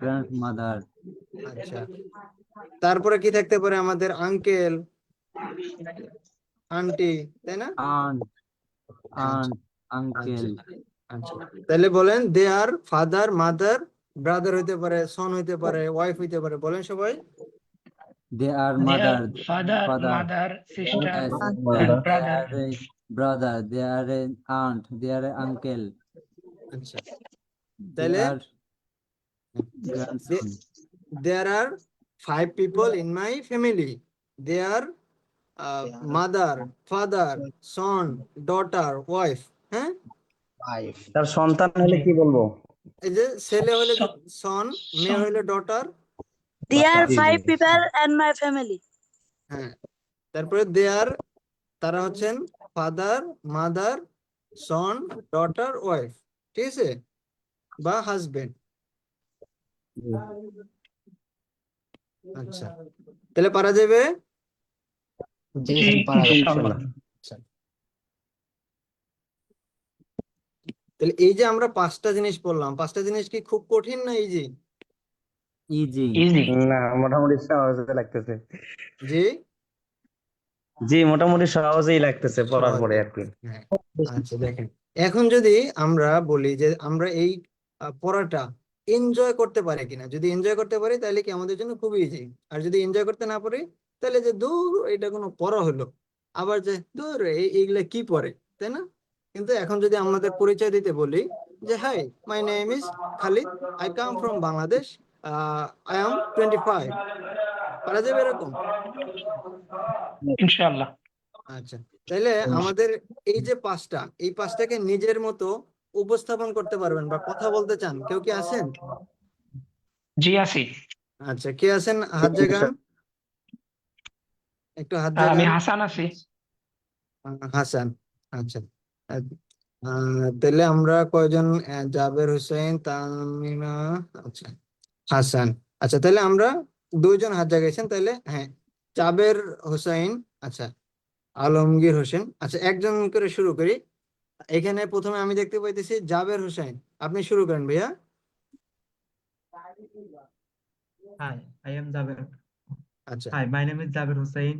[SPEAKER 5] grandmother,
[SPEAKER 3] আচ্ছা, তারপরে কি থাকতে পারে আমাদের? আঙ্কেল, আন্টি, তাই না?
[SPEAKER 5] aunt, uncle.
[SPEAKER 3] আচ্ছা, তাহলে বলেন দে আর ফাদার, মাদার, ব্রাদার হইতে পারে, সন হইতে পারে, ওয়াইফ হইতে পারে। বলেন সবাই।
[SPEAKER 5] They are
[SPEAKER 2] They
[SPEAKER 5] mother,
[SPEAKER 2] are father, mother, sister,
[SPEAKER 5] yes,
[SPEAKER 2] and
[SPEAKER 5] they
[SPEAKER 2] brother.
[SPEAKER 5] are a brother, they are an aunt, they are an uncle,
[SPEAKER 3] আচ্ছা,
[SPEAKER 5] they
[SPEAKER 3] তাহলে
[SPEAKER 5] are grandson.
[SPEAKER 3] there are 5 people in my family. They are mother, father, son, daughter, wife। হ্যাঁ,
[SPEAKER 7] তার সন্তান হলে কি বলবো?
[SPEAKER 3] এই যে ছেলে হলে সন, মেয়ে হলে daughter.
[SPEAKER 6] There are
[SPEAKER 5] G G
[SPEAKER 6] five
[SPEAKER 5] G
[SPEAKER 6] people in my family.
[SPEAKER 3] হ্যাঁ, তারপরে দেয়ার, তারা হচ্ছেন ফাদার, মাদার, সন, ডটার, ওয়াইফ, ঠিক আছে, বা হাজবেন্ড।
[SPEAKER 5] জি।
[SPEAKER 3] আচ্ছা, তাহলে পারা যাবে।
[SPEAKER 2] জি
[SPEAKER 7] ইনশাআল্লাহ।
[SPEAKER 2] ইনশাআল্লাহ।
[SPEAKER 3] আচ্ছা, তাহলে এই যে আমরা পাঁচটা জিনিস পড়লাম, পাঁচটা জিনিস কি খুব কঠিন না ইজি?
[SPEAKER 5] ইজি।
[SPEAKER 2] ইজি।
[SPEAKER 7] না, মোটামুটি সহজে লাগতেছে।
[SPEAKER 3] জি,
[SPEAKER 7] জি, মোটামুটি সহজেই লাগতেছে পড়ার
[SPEAKER 3] সহজ।
[SPEAKER 7] পরে আর কি।
[SPEAKER 3] হ্যাঁ, আচ্ছা দেখেন, এখন যদি আমরা বলি যে আমরা এই পড়াটা এনজয় করতে পারি কিনা, যদি এনজয় করতে পারি তাহলে কি আমাদের জন্য খুবই ইজি। আর যদি এনজয় করতে না পারি তাহলে যে দূর এটা কোনো পড়া হলো, আবার যে দূর এইগুলা কি পড়ে, তাই না? কিন্তু এখন যদি আমাদের পরিচয় দিতে বলি যে hi, my name is Khalid, I come from Bangladesh, I am 25, পারা যাবে এরকম?
[SPEAKER 2] ইনশাআল্লাহ।
[SPEAKER 3] আচ্ছা, তাহলে আমাদের এই যে পাঁচটা, এই পাঁচটাকে নিজের মতো উপস্থাপন করতে পারবেন বা কথা বলতে চান, কেউ কি আছেন?
[SPEAKER 2] জি আছি।
[SPEAKER 3] আচ্ছা, কে আছেন? হাত জাগান, একটু হাত
[SPEAKER 2] আমি
[SPEAKER 3] জাগান।
[SPEAKER 2] হাসান আছি।
[SPEAKER 3] হাসান, আচ্ছা। আহ, তাহলে আমরা কয়জন? জাবের হোসেন, তামিমা, আচ্ছা, হাসান। আচ্ছা, তাহলে আমরা দুইজন হাত জাগাইছেন, তাহলে হ্যাঁ, জাবের হোসেন, আচ্ছা, আলমগীর হোসেন। আচ্ছা, একজন করে শুরু করি। এখানে প্রথমে আমি দেখতে পাইতেছি জাবের হোসেন, আপনি শুরু করেন ভাইয়া।
[SPEAKER 8] Hi, I am Jaber.
[SPEAKER 3] আচ্ছা,
[SPEAKER 8] Hi, my name is Jaber Hussain.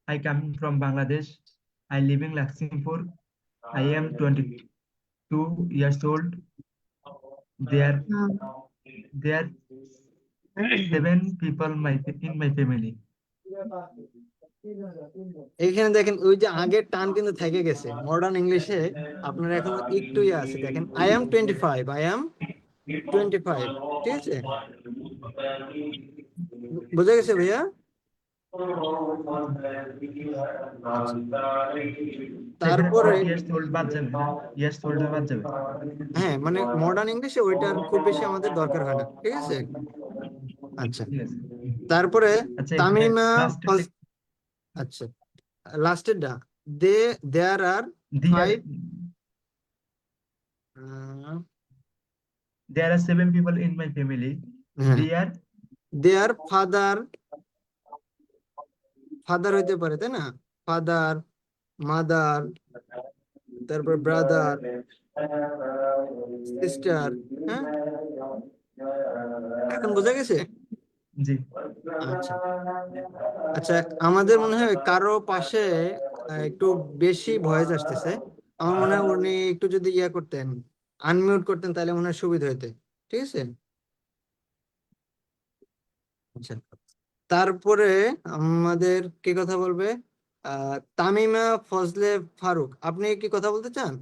[SPEAKER 8] I come from Bangladesh. I live in Lakhimpur. I am 22 years old. There are 7 people in my family.
[SPEAKER 3] এখানে দেখেন ওই যে আগের টান কিন্তু থেকে গেছে মডার্ন ইংলিশে, আপনার এখনো একটু ইয়ে আছে। দেখেন আই এম 25, আই এম 25, ঠিক আছে, বুঝা গেছে ভাইয়া? আচ্ছা,
[SPEAKER 8] এখানে
[SPEAKER 3] তারপরে
[SPEAKER 8] 30 years old বাদ যাবে না? Years old বাদ যাবে।
[SPEAKER 3] হ্যাঁ, মানে মডার্ন ইংলিশে ওইটার খুব বেশি আমাদের দরকার হয় না, ঠিক আছে। আচ্ছা,
[SPEAKER 8] ঠিক আছে।
[SPEAKER 3] তারপরে
[SPEAKER 8] আচ্ছা, এখানে
[SPEAKER 3] তামিমা
[SPEAKER 8] লাস্টে
[SPEAKER 3] আচ্ছা, লাস্টের ডা, দে দেয়ার আর
[SPEAKER 8] there
[SPEAKER 3] 5,
[SPEAKER 8] there are 7 people in my family.
[SPEAKER 3] হ্যাঁ,
[SPEAKER 8] They are
[SPEAKER 3] their father, father হইতে পারে তাই না, ফাদার, মাদার, তারপর ব্রাদার, সিস্টার। হ্যাঁ, এখন বোঝা গেছে?
[SPEAKER 8] জি।
[SPEAKER 3] আচ্ছা, আচ্ছা, আমাদের মনে হয় কারো পাশে একটু বেশি ভয়েস আসতেছে। আমার মনে হয় উনি একটু যদি ইয়া করতেন, আনমিউট করতেন, তাহলে মনে হয় সুবিধা হইতে, ঠিক আছে। আচ্ছা, তারপরে আমাদের কি কথা বলবে? তামিমা ফজলে ফারুক, আপনি কি কথা বলতে চান?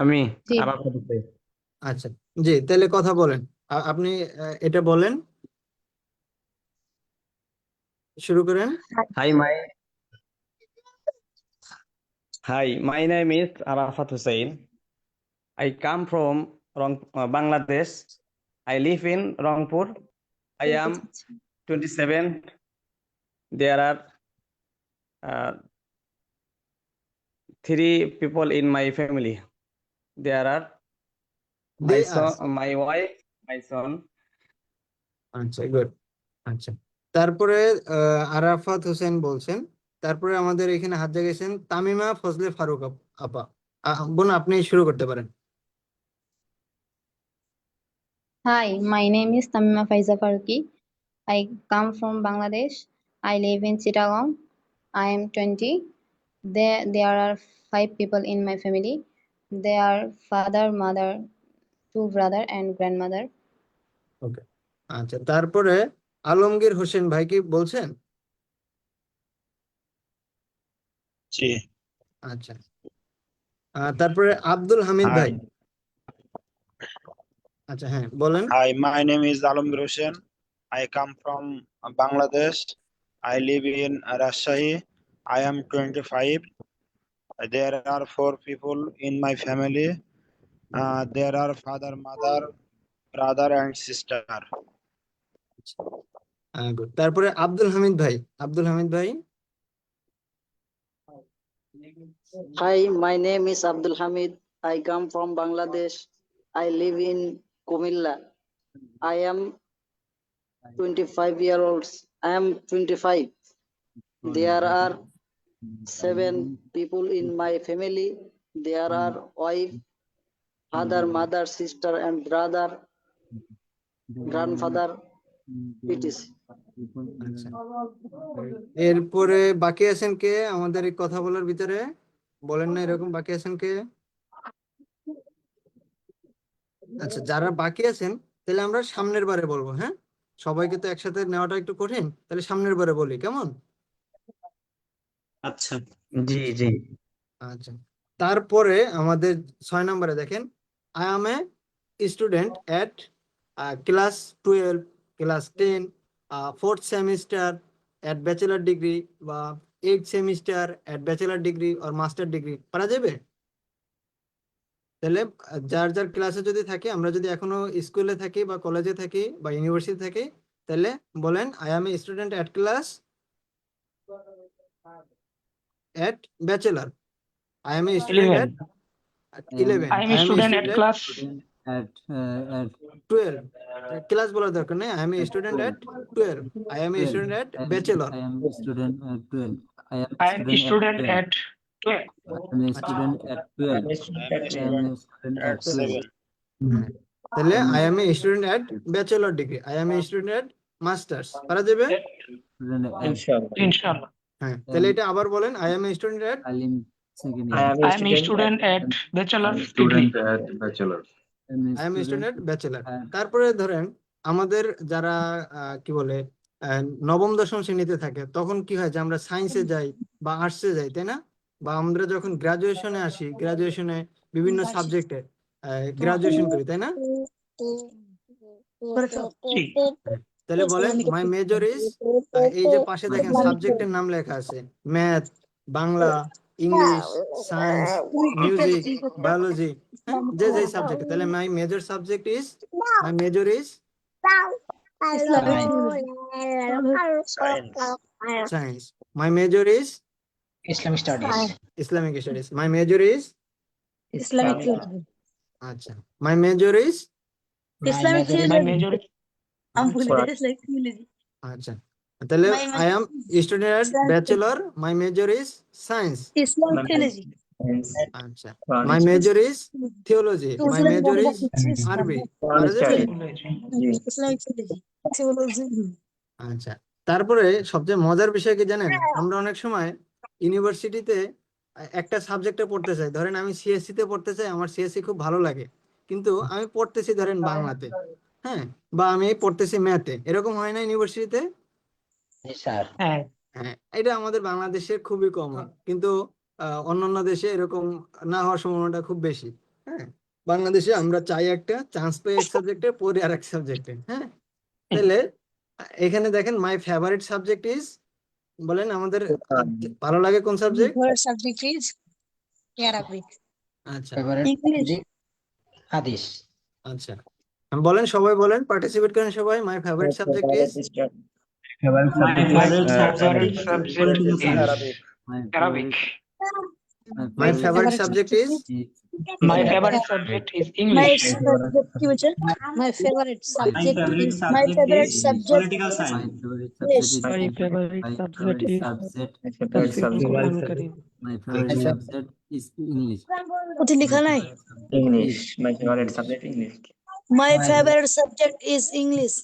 [SPEAKER 7] আমি
[SPEAKER 6] জি।
[SPEAKER 7] আরাফাত হোসেন।
[SPEAKER 3] আচ্ছা, জি, তাহলে কথা বলেন। আপনি এটা বলেন, শুরু করেন।
[SPEAKER 7] Hi, my name is Arafat Hussain. I come from Bangladesh. I live in Rangpur. I am 27. There are 3 people in my family. There are
[SPEAKER 3] they
[SPEAKER 7] my
[SPEAKER 3] are,
[SPEAKER 7] son, my wife, my son.
[SPEAKER 3] আচ্ছা, good. আচ্ছা, তারপরে আরাফাত হোসেন বলছেন। তারপরে আমাদের এখানে হাত জায়গাছেন তামিমা ফজলে ফারুক আপা। বোন, আপনি শুরু করতে পারেন।
[SPEAKER 6] Hi, my name is Tamima Faiza Faruqi. I come from Bangladesh. I live in Chittagong. I am 20. There are 5 people in my family. They are father, mother, 2 brother and grandmother.
[SPEAKER 3] ওকে, আচ্ছা, তারপরে আলমগীর হোসেন ভাই কি বলছেন?
[SPEAKER 9] জি।
[SPEAKER 3] আচ্ছা, তারপরে আব্দুল হামিদ ভাই।
[SPEAKER 9] Hi,
[SPEAKER 3] আচ্ছা, হ্যাঁ, বলেন।
[SPEAKER 9] hi. My name is Alamgir Hossain. I come from Bangladesh. I live in Rajshahi. I am 25. There are 4 people in my family. There are father, mother, brother, and sister.
[SPEAKER 3] good. তারপরে আব্দুল হামিদ ভাই, আব্দুল হামিদ ভাই।
[SPEAKER 10] Hi, my name is Abdul Hamid. I come from Bangladesh. I live in Kumilla. I am 25 years old. I am 25. There are 7 people in my family. There are wife, father, mother, sister, and brother, grandfather, etc.
[SPEAKER 3] আচ্ছা, এরপরে বাকি আছেন কে আমাদের এই কথা বলার ভিতরে? বলেন না এরকম বাকি আছেন কে? আচ্ছা, যারা বাকি আছেন তাহলে আমরা সামনের বারে বলবো, হ্যাঁ? সবাইকে তো একসাথে নেওয়াটা একটু কঠিন, তাহলে সামনের বারে বলি, কেমন?
[SPEAKER 4] আচ্ছা, জি জি।
[SPEAKER 3] আচ্ছা, তারপরে আমাদের 6 নম্বরে দেখেন, I am a student at class 12, class 10, 4th semester at bachelor degree, বা 8th semester at bachelor degree or master degree, পারা যাবে? তাহলে যার যার ক্লাসে যদি থাকে, আমরা যদি এখনো স্কুলে থাকি বা কলেজে থাকি বা ইউনিভার্সিটি থাকি, তাহলে বলেন I am a student at class at bachelor, I am a student
[SPEAKER 2] 11.
[SPEAKER 3] At 11,
[SPEAKER 2] I am
[SPEAKER 3] I
[SPEAKER 2] a
[SPEAKER 3] am a
[SPEAKER 2] student at
[SPEAKER 3] student
[SPEAKER 2] class.
[SPEAKER 5] at
[SPEAKER 3] 12, class বলার দরকার নেই, I am a student at 12, I am a
[SPEAKER 5] 12.
[SPEAKER 3] Student at bachelor.
[SPEAKER 5] I am a student at 12. I am
[SPEAKER 2] I am a student at 12.
[SPEAKER 5] I am a student at 12.
[SPEAKER 9] I am a
[SPEAKER 5] I am
[SPEAKER 9] student
[SPEAKER 5] a student
[SPEAKER 9] at
[SPEAKER 5] at 12.
[SPEAKER 9] 7.
[SPEAKER 3] তাহলে I am a student at bachelor degree, I am a student at masters, পারা যাবে?
[SPEAKER 5] Student at
[SPEAKER 2] Inshallah.
[SPEAKER 3] হ্যাঁ, তাহলে এটা আবার বলেন, I am a student at,
[SPEAKER 5] Alim second
[SPEAKER 7] I
[SPEAKER 5] year.
[SPEAKER 7] am
[SPEAKER 2] I am a student at bachelor degree.
[SPEAKER 5] I am a
[SPEAKER 3] I am a
[SPEAKER 5] student
[SPEAKER 3] student bachelor.
[SPEAKER 5] at
[SPEAKER 3] তারপরে ধরেন আমাদের যারা কি বলে নবম দশম শ্রেণীতে থাকে, তখন কি হয় যে আমরা সায়েন্সে যাই বা আর্টসে যাই, তাই না? বা আমরা যখন গ্রাজুয়েশনে আসি, গ্রাজুয়েশনে বিভিন্ন সাবজেক্টে গ্রাজুয়েশন করি, তাই না?
[SPEAKER 2] জি।
[SPEAKER 3] তাহলে বলেন মাই মেজর ইজ, এই যে পাশে দেখেন সাবজেক্টের নাম লেখা আছে, math, Bangla, English, science, music, biology, যে যে সাবজেক্ট, তাহলে my major subject is, my major is science, my major is
[SPEAKER 10] Islamic studies.
[SPEAKER 3] Islamic studies, my major is,
[SPEAKER 10] Islamic
[SPEAKER 3] আচ্ছা, my major is,
[SPEAKER 2] My major is
[SPEAKER 3] আচ্ছা, তাহলে I am student at bachelor, my major is science, আচ্ছা, my major is theology, my major is Arabi, পারা যাবে? আচ্ছা, তারপরে সবচেয়ে মজার বিষয় কি জানেন? আমরা অনেক সময় ইউনিভার্সিটিতে একটা সাবজেক্টে পড়তে চাই, ধরেন আমি সিএসসি তে পড়তে চাই, আমার সিএসসি খুব ভালো লাগে, কিন্তু আমি পড়তেছি ধরেন বাংলাতে, হ্যাঁ, বা আমি পড়তেছি ম্যাথে, এরকম হয় না ইউনিভার্সিটিতে?
[SPEAKER 2] হ্যাঁ,
[SPEAKER 3] হ্যাঁ, এটা আমাদের বাংলাদেশের খুবই কমন, কিন্তু অন্যান্য দেশে এরকম না হওয়ার সম্ভাবনাটা খুব বেশি। হ্যাঁ, বাংলাদেশে আমরা চাই একটা, চান্স পাই এক সাবজেক্টে, পড়ি আর এক সাবজেক্টে। হ্যাঁ, তাহলে এখানে দেখেন মাই ফেভারিট সাবজেক্ট ইজ, বলেন আমাদের ভালো লাগে কোন সাবজেক্ট?
[SPEAKER 10] subject is Arabic.
[SPEAKER 3] আচ্ছা
[SPEAKER 10] English. Hadith.
[SPEAKER 3] আচ্ছা, বলেন, সবাই বলেন, পার্টিসিপেট করেন সবাই। মাই favourite subject is,
[SPEAKER 4] My favorite
[SPEAKER 2] favorite
[SPEAKER 4] subject
[SPEAKER 2] subject
[SPEAKER 4] political
[SPEAKER 2] is
[SPEAKER 4] science.
[SPEAKER 9] Arabic.
[SPEAKER 5] my
[SPEAKER 2] Arabic.
[SPEAKER 3] My favourite subject is,
[SPEAKER 2] My favorite subject is English.
[SPEAKER 10] My favorite
[SPEAKER 4] My favorite subject is political science.
[SPEAKER 2] My favorite subject is
[SPEAKER 5] my favorite subject is English.
[SPEAKER 7] English. My favorite subject English.
[SPEAKER 10] My favorite subject is English.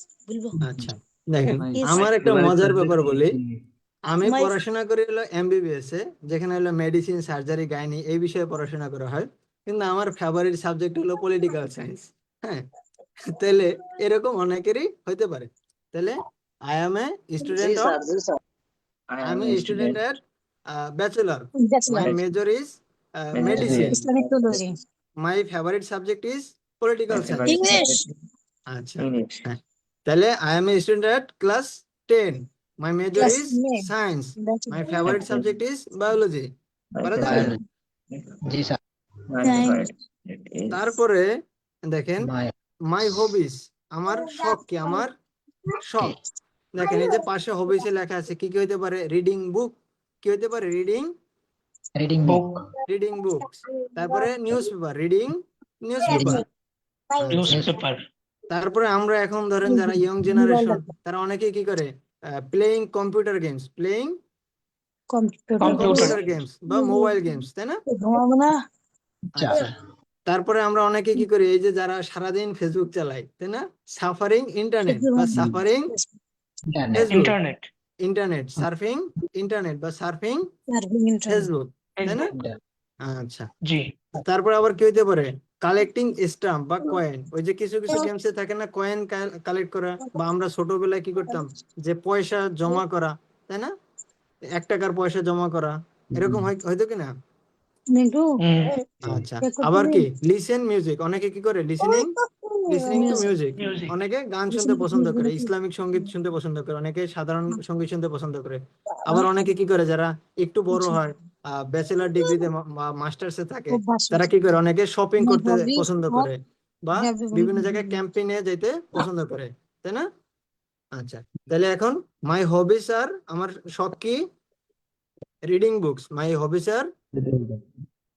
[SPEAKER 3] আচ্ছা দেখেন,
[SPEAKER 5] My
[SPEAKER 3] আমার একটা
[SPEAKER 5] favorite
[SPEAKER 3] মজার
[SPEAKER 5] subject
[SPEAKER 3] ব্যাপার
[SPEAKER 5] is
[SPEAKER 3] বলি,
[SPEAKER 5] English.
[SPEAKER 3] আমি
[SPEAKER 10] My-
[SPEAKER 3] পড়াশোনা করি হলো এমবিবিএস এ, যেখানে হলো মেডিসিন, সার্জারি, গাইনি এই বিষয়ে পড়াশোনা করা হয়, কিন্তু আমার ফেভারিট সাবজেক্ট হলো পলিটিক্যাল সায়েন্স। হ্যাঁ, তাহলে এরকম অনেকেরই হইতে পারে। তাহলে I am a student of,
[SPEAKER 7] I
[SPEAKER 3] I
[SPEAKER 7] am
[SPEAKER 3] am
[SPEAKER 7] a
[SPEAKER 3] a student
[SPEAKER 7] student.
[SPEAKER 3] At bachelor, my major is medicine, my favourite subject is political
[SPEAKER 7] My
[SPEAKER 3] science.
[SPEAKER 7] favorite
[SPEAKER 10] English.
[SPEAKER 7] subject
[SPEAKER 3] আচ্ছা,
[SPEAKER 7] English.
[SPEAKER 3] হ্যাঁ, তাহলে I am a student at class 10, my major
[SPEAKER 10] Class
[SPEAKER 3] is
[SPEAKER 10] 10.
[SPEAKER 3] Science, my favourite subject is biology,
[SPEAKER 7] My
[SPEAKER 3] পারা যাবে?
[SPEAKER 7] favorite. My favorite. It is
[SPEAKER 3] তারপরে দেখেন
[SPEAKER 5] My
[SPEAKER 3] মাই হবিস, আমার শখ কি, আমার শখ। দেখেন এই যে পাশে হবিসে লেখা আছে, কি কি হইতে পারে? রিডিং বুক, কি হইতে পারে? রিডিং
[SPEAKER 5] reading
[SPEAKER 2] বুক,
[SPEAKER 3] রিডিং বুকস। তারপরে news paper, reading news
[SPEAKER 5] reading
[SPEAKER 3] paper.
[SPEAKER 2] News
[SPEAKER 3] আচ্ছা,
[SPEAKER 2] পেপার,
[SPEAKER 3] তারপরে আমরা এখন ধরেন যারা ইয়ং জেনারেশন, তারা অনেকেই কি করে? Playing computer games, playing
[SPEAKER 2] computer
[SPEAKER 3] computer games বা মোবাইল গেমস, তাই না? আচ্ছা, তারপরে আমরা অনেকে কি করি? এই যে যারা সারাদিন ফেসবুক চালায়, তাই না? সাফারিং ইন্টারনেট বা suffering
[SPEAKER 5] internet
[SPEAKER 3] Facebook,
[SPEAKER 2] internet,
[SPEAKER 3] internet surfing, internet বা সার্ফিং ফেসবুক, তাই না?
[SPEAKER 2] ইন্টারনেট,
[SPEAKER 3] আচ্ছা,
[SPEAKER 2] জি,
[SPEAKER 3] তারপরে আবার কি হইতে পারে? কালেক্টিং স্টাম্প বা কয়েন। ওই যে কিছু কিছু গেমসে থাকে না, কয়েন কালেক্ট করা, বা আমরা ছোটবেলায় কি করতাম, যে পয়সা জমা করা, তাই না? 1 টাকার পয়সা জমা করা, এরকম হয়তো কি না? আচ্ছা, আবার কি লিসেন মিউজিক, অনেকে কি করে? Listening to music.
[SPEAKER 2] মিউজিক,
[SPEAKER 3] অনেকে গান শুনতে পছন্দ করে, ইসলামিক সঙ্গীত শুনতে পছন্দ করে, অনেকে সাধারণ সঙ্গীত শুনতে পছন্দ করে। আবার অনেকে কি করে, যারা একটু বড় হয়, ব্যাচেলার ডিগ্রিতে বা মাস্টার্সে থাকে, তারা কি করে? অনেকে শপিং করতে পছন্দ করে বা বিভিন্ন জায়গায় ক্যাম্পেইনে যেতে পছন্দ করে, তাই না? আচ্ছা, তাহলে এখন মাই হবিস আর, আমার শখ কি? Reading books. My hobbies are,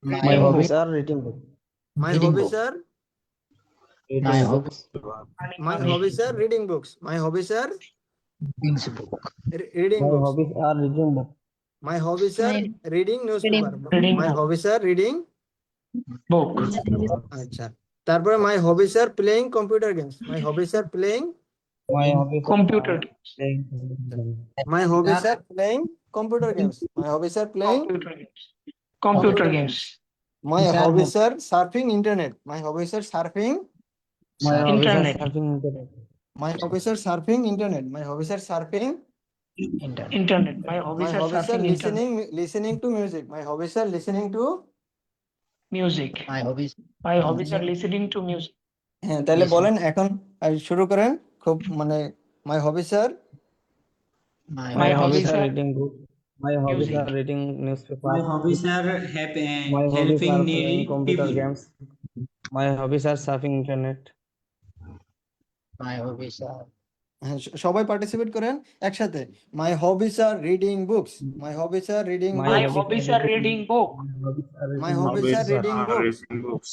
[SPEAKER 5] my hobbies
[SPEAKER 2] book,
[SPEAKER 5] are reading book
[SPEAKER 3] my
[SPEAKER 5] reading
[SPEAKER 3] hobbies
[SPEAKER 5] book
[SPEAKER 3] are,
[SPEAKER 5] my hobbies
[SPEAKER 3] my hobbies are reading books, my hobbies are
[SPEAKER 5] reading book
[SPEAKER 3] reading
[SPEAKER 5] my
[SPEAKER 3] books,
[SPEAKER 5] hobbies are reading book
[SPEAKER 3] my hobbies are
[SPEAKER 6] My
[SPEAKER 3] reading news
[SPEAKER 6] reading
[SPEAKER 3] paper,
[SPEAKER 2] reading
[SPEAKER 3] my
[SPEAKER 2] book,
[SPEAKER 3] hobbies are reading.
[SPEAKER 2] Book,
[SPEAKER 3] আচ্ছা, তারপরে my hobbies are playing computer games, my hobbies are playing,
[SPEAKER 5] my hobbies
[SPEAKER 2] computer,
[SPEAKER 5] are playing computer games.
[SPEAKER 3] My hobbies are playing computer games, my hobbies are playing
[SPEAKER 2] computer games, computer
[SPEAKER 3] computer
[SPEAKER 2] games,
[SPEAKER 3] games, my
[SPEAKER 5] These are
[SPEAKER 3] hobbies are surfing internet, my hobbies are surfing,
[SPEAKER 5] my hobbies are
[SPEAKER 2] internet,
[SPEAKER 5] surfing internet
[SPEAKER 3] my hobbies are surfing internet, my hobbies are surfing,
[SPEAKER 5] internet
[SPEAKER 2] internet, my
[SPEAKER 3] my
[SPEAKER 2] hobbies are
[SPEAKER 3] hobbies are
[SPEAKER 2] surfing internet,
[SPEAKER 3] listening to music, my hobbies are listening to.
[SPEAKER 2] Music,
[SPEAKER 5] my hobbies
[SPEAKER 2] my hobbies are listening to music,
[SPEAKER 3] হ্যাঁ, তাহলে
[SPEAKER 5] Listen.
[SPEAKER 3] বলেন এখন, শুরু করেন। খুব মানে মাই hobbies are,
[SPEAKER 5] my
[SPEAKER 2] My
[SPEAKER 5] hobbies
[SPEAKER 2] hobbies
[SPEAKER 5] are
[SPEAKER 2] are
[SPEAKER 5] reading book my hobbies
[SPEAKER 2] music,
[SPEAKER 5] are reading
[SPEAKER 4] My
[SPEAKER 5] newspaper
[SPEAKER 4] hobbies are
[SPEAKER 5] my hobbies
[SPEAKER 4] helping
[SPEAKER 5] are
[SPEAKER 4] needy
[SPEAKER 5] playing computer
[SPEAKER 4] people.
[SPEAKER 5] games my hobbies are surfing internet my hobbies are
[SPEAKER 3] হ্যাঁ, সবাই participate করেন একসাথে। My hobbies are reading books, my hobbies are reading
[SPEAKER 5] my
[SPEAKER 2] my
[SPEAKER 3] books,
[SPEAKER 2] hobbies are reading book,
[SPEAKER 3] my hobbies are reading books,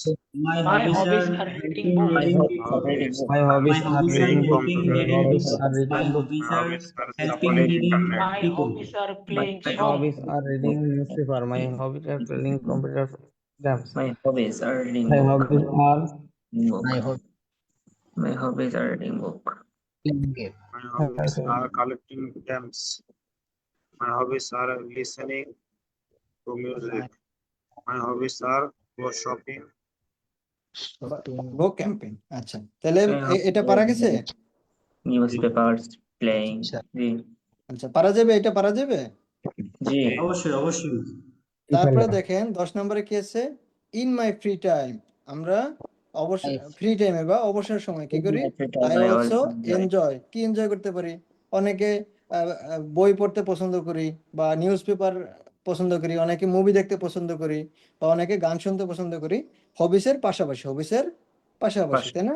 [SPEAKER 4] My
[SPEAKER 2] my
[SPEAKER 4] hobbies
[SPEAKER 2] hobbies
[SPEAKER 4] are
[SPEAKER 2] are reading
[SPEAKER 4] helping
[SPEAKER 2] book,
[SPEAKER 5] my
[SPEAKER 4] needy
[SPEAKER 5] hobbies
[SPEAKER 4] people.
[SPEAKER 7] reading book.
[SPEAKER 5] my
[SPEAKER 4] My
[SPEAKER 5] hobbies are
[SPEAKER 4] hobbies are
[SPEAKER 5] reading book
[SPEAKER 4] helping
[SPEAKER 5] my
[SPEAKER 4] needy
[SPEAKER 5] hobbies
[SPEAKER 4] people.
[SPEAKER 5] are
[SPEAKER 4] My
[SPEAKER 5] reading book
[SPEAKER 4] hobbies are helping
[SPEAKER 7] Playing
[SPEAKER 4] needy
[SPEAKER 7] internet.
[SPEAKER 2] my
[SPEAKER 4] people.
[SPEAKER 2] hobbies are
[SPEAKER 7] My
[SPEAKER 2] playing
[SPEAKER 5] my
[SPEAKER 2] song,
[SPEAKER 5] hobbies are reading newspaper my hobbies are playing computer games
[SPEAKER 7] My hobbies are reading
[SPEAKER 5] my
[SPEAKER 7] book.
[SPEAKER 5] hobbies are
[SPEAKER 7] Book.
[SPEAKER 5] my hobbies
[SPEAKER 7] My hobbies are reading book.
[SPEAKER 5] playing game
[SPEAKER 9] My hobbies are collecting stamps. My hobbies are listening to music. My hobbies are go shopping.
[SPEAKER 3] Go campaign. আচ্ছা, তাহলে
[SPEAKER 7] My hobbies
[SPEAKER 3] এটা
[SPEAKER 7] are
[SPEAKER 3] পারা
[SPEAKER 7] reading
[SPEAKER 3] গেছে?
[SPEAKER 7] newspapers, playing. জি
[SPEAKER 3] আচ্ছা, পারা যাবে, এটা পারা যাবে।
[SPEAKER 7] জি
[SPEAKER 4] অবশ্যই অবশ্যই।
[SPEAKER 3] তারপরে দেখেন 10 নম্বরে কি আছে? ইন মাই ফ্রি টাইম, আমরা অবসর ফ্রি টাইমে বা অবসর সময় কি করি?
[SPEAKER 7] Every time
[SPEAKER 3] I
[SPEAKER 7] I
[SPEAKER 3] also
[SPEAKER 7] also enjoy.
[SPEAKER 3] Enjoy, কি এনজয় করতে পারি? অনেকে বই পড়তে পছন্দ করি বা নিউজ পেপার পছন্দ করি, অনেকে মুভি দেখতে পছন্দ করি বা অনেকে গান শুনতে পছন্দ করি, হবিসের পাশাপাশি, হবিসের পাশাপাশি, তাই না?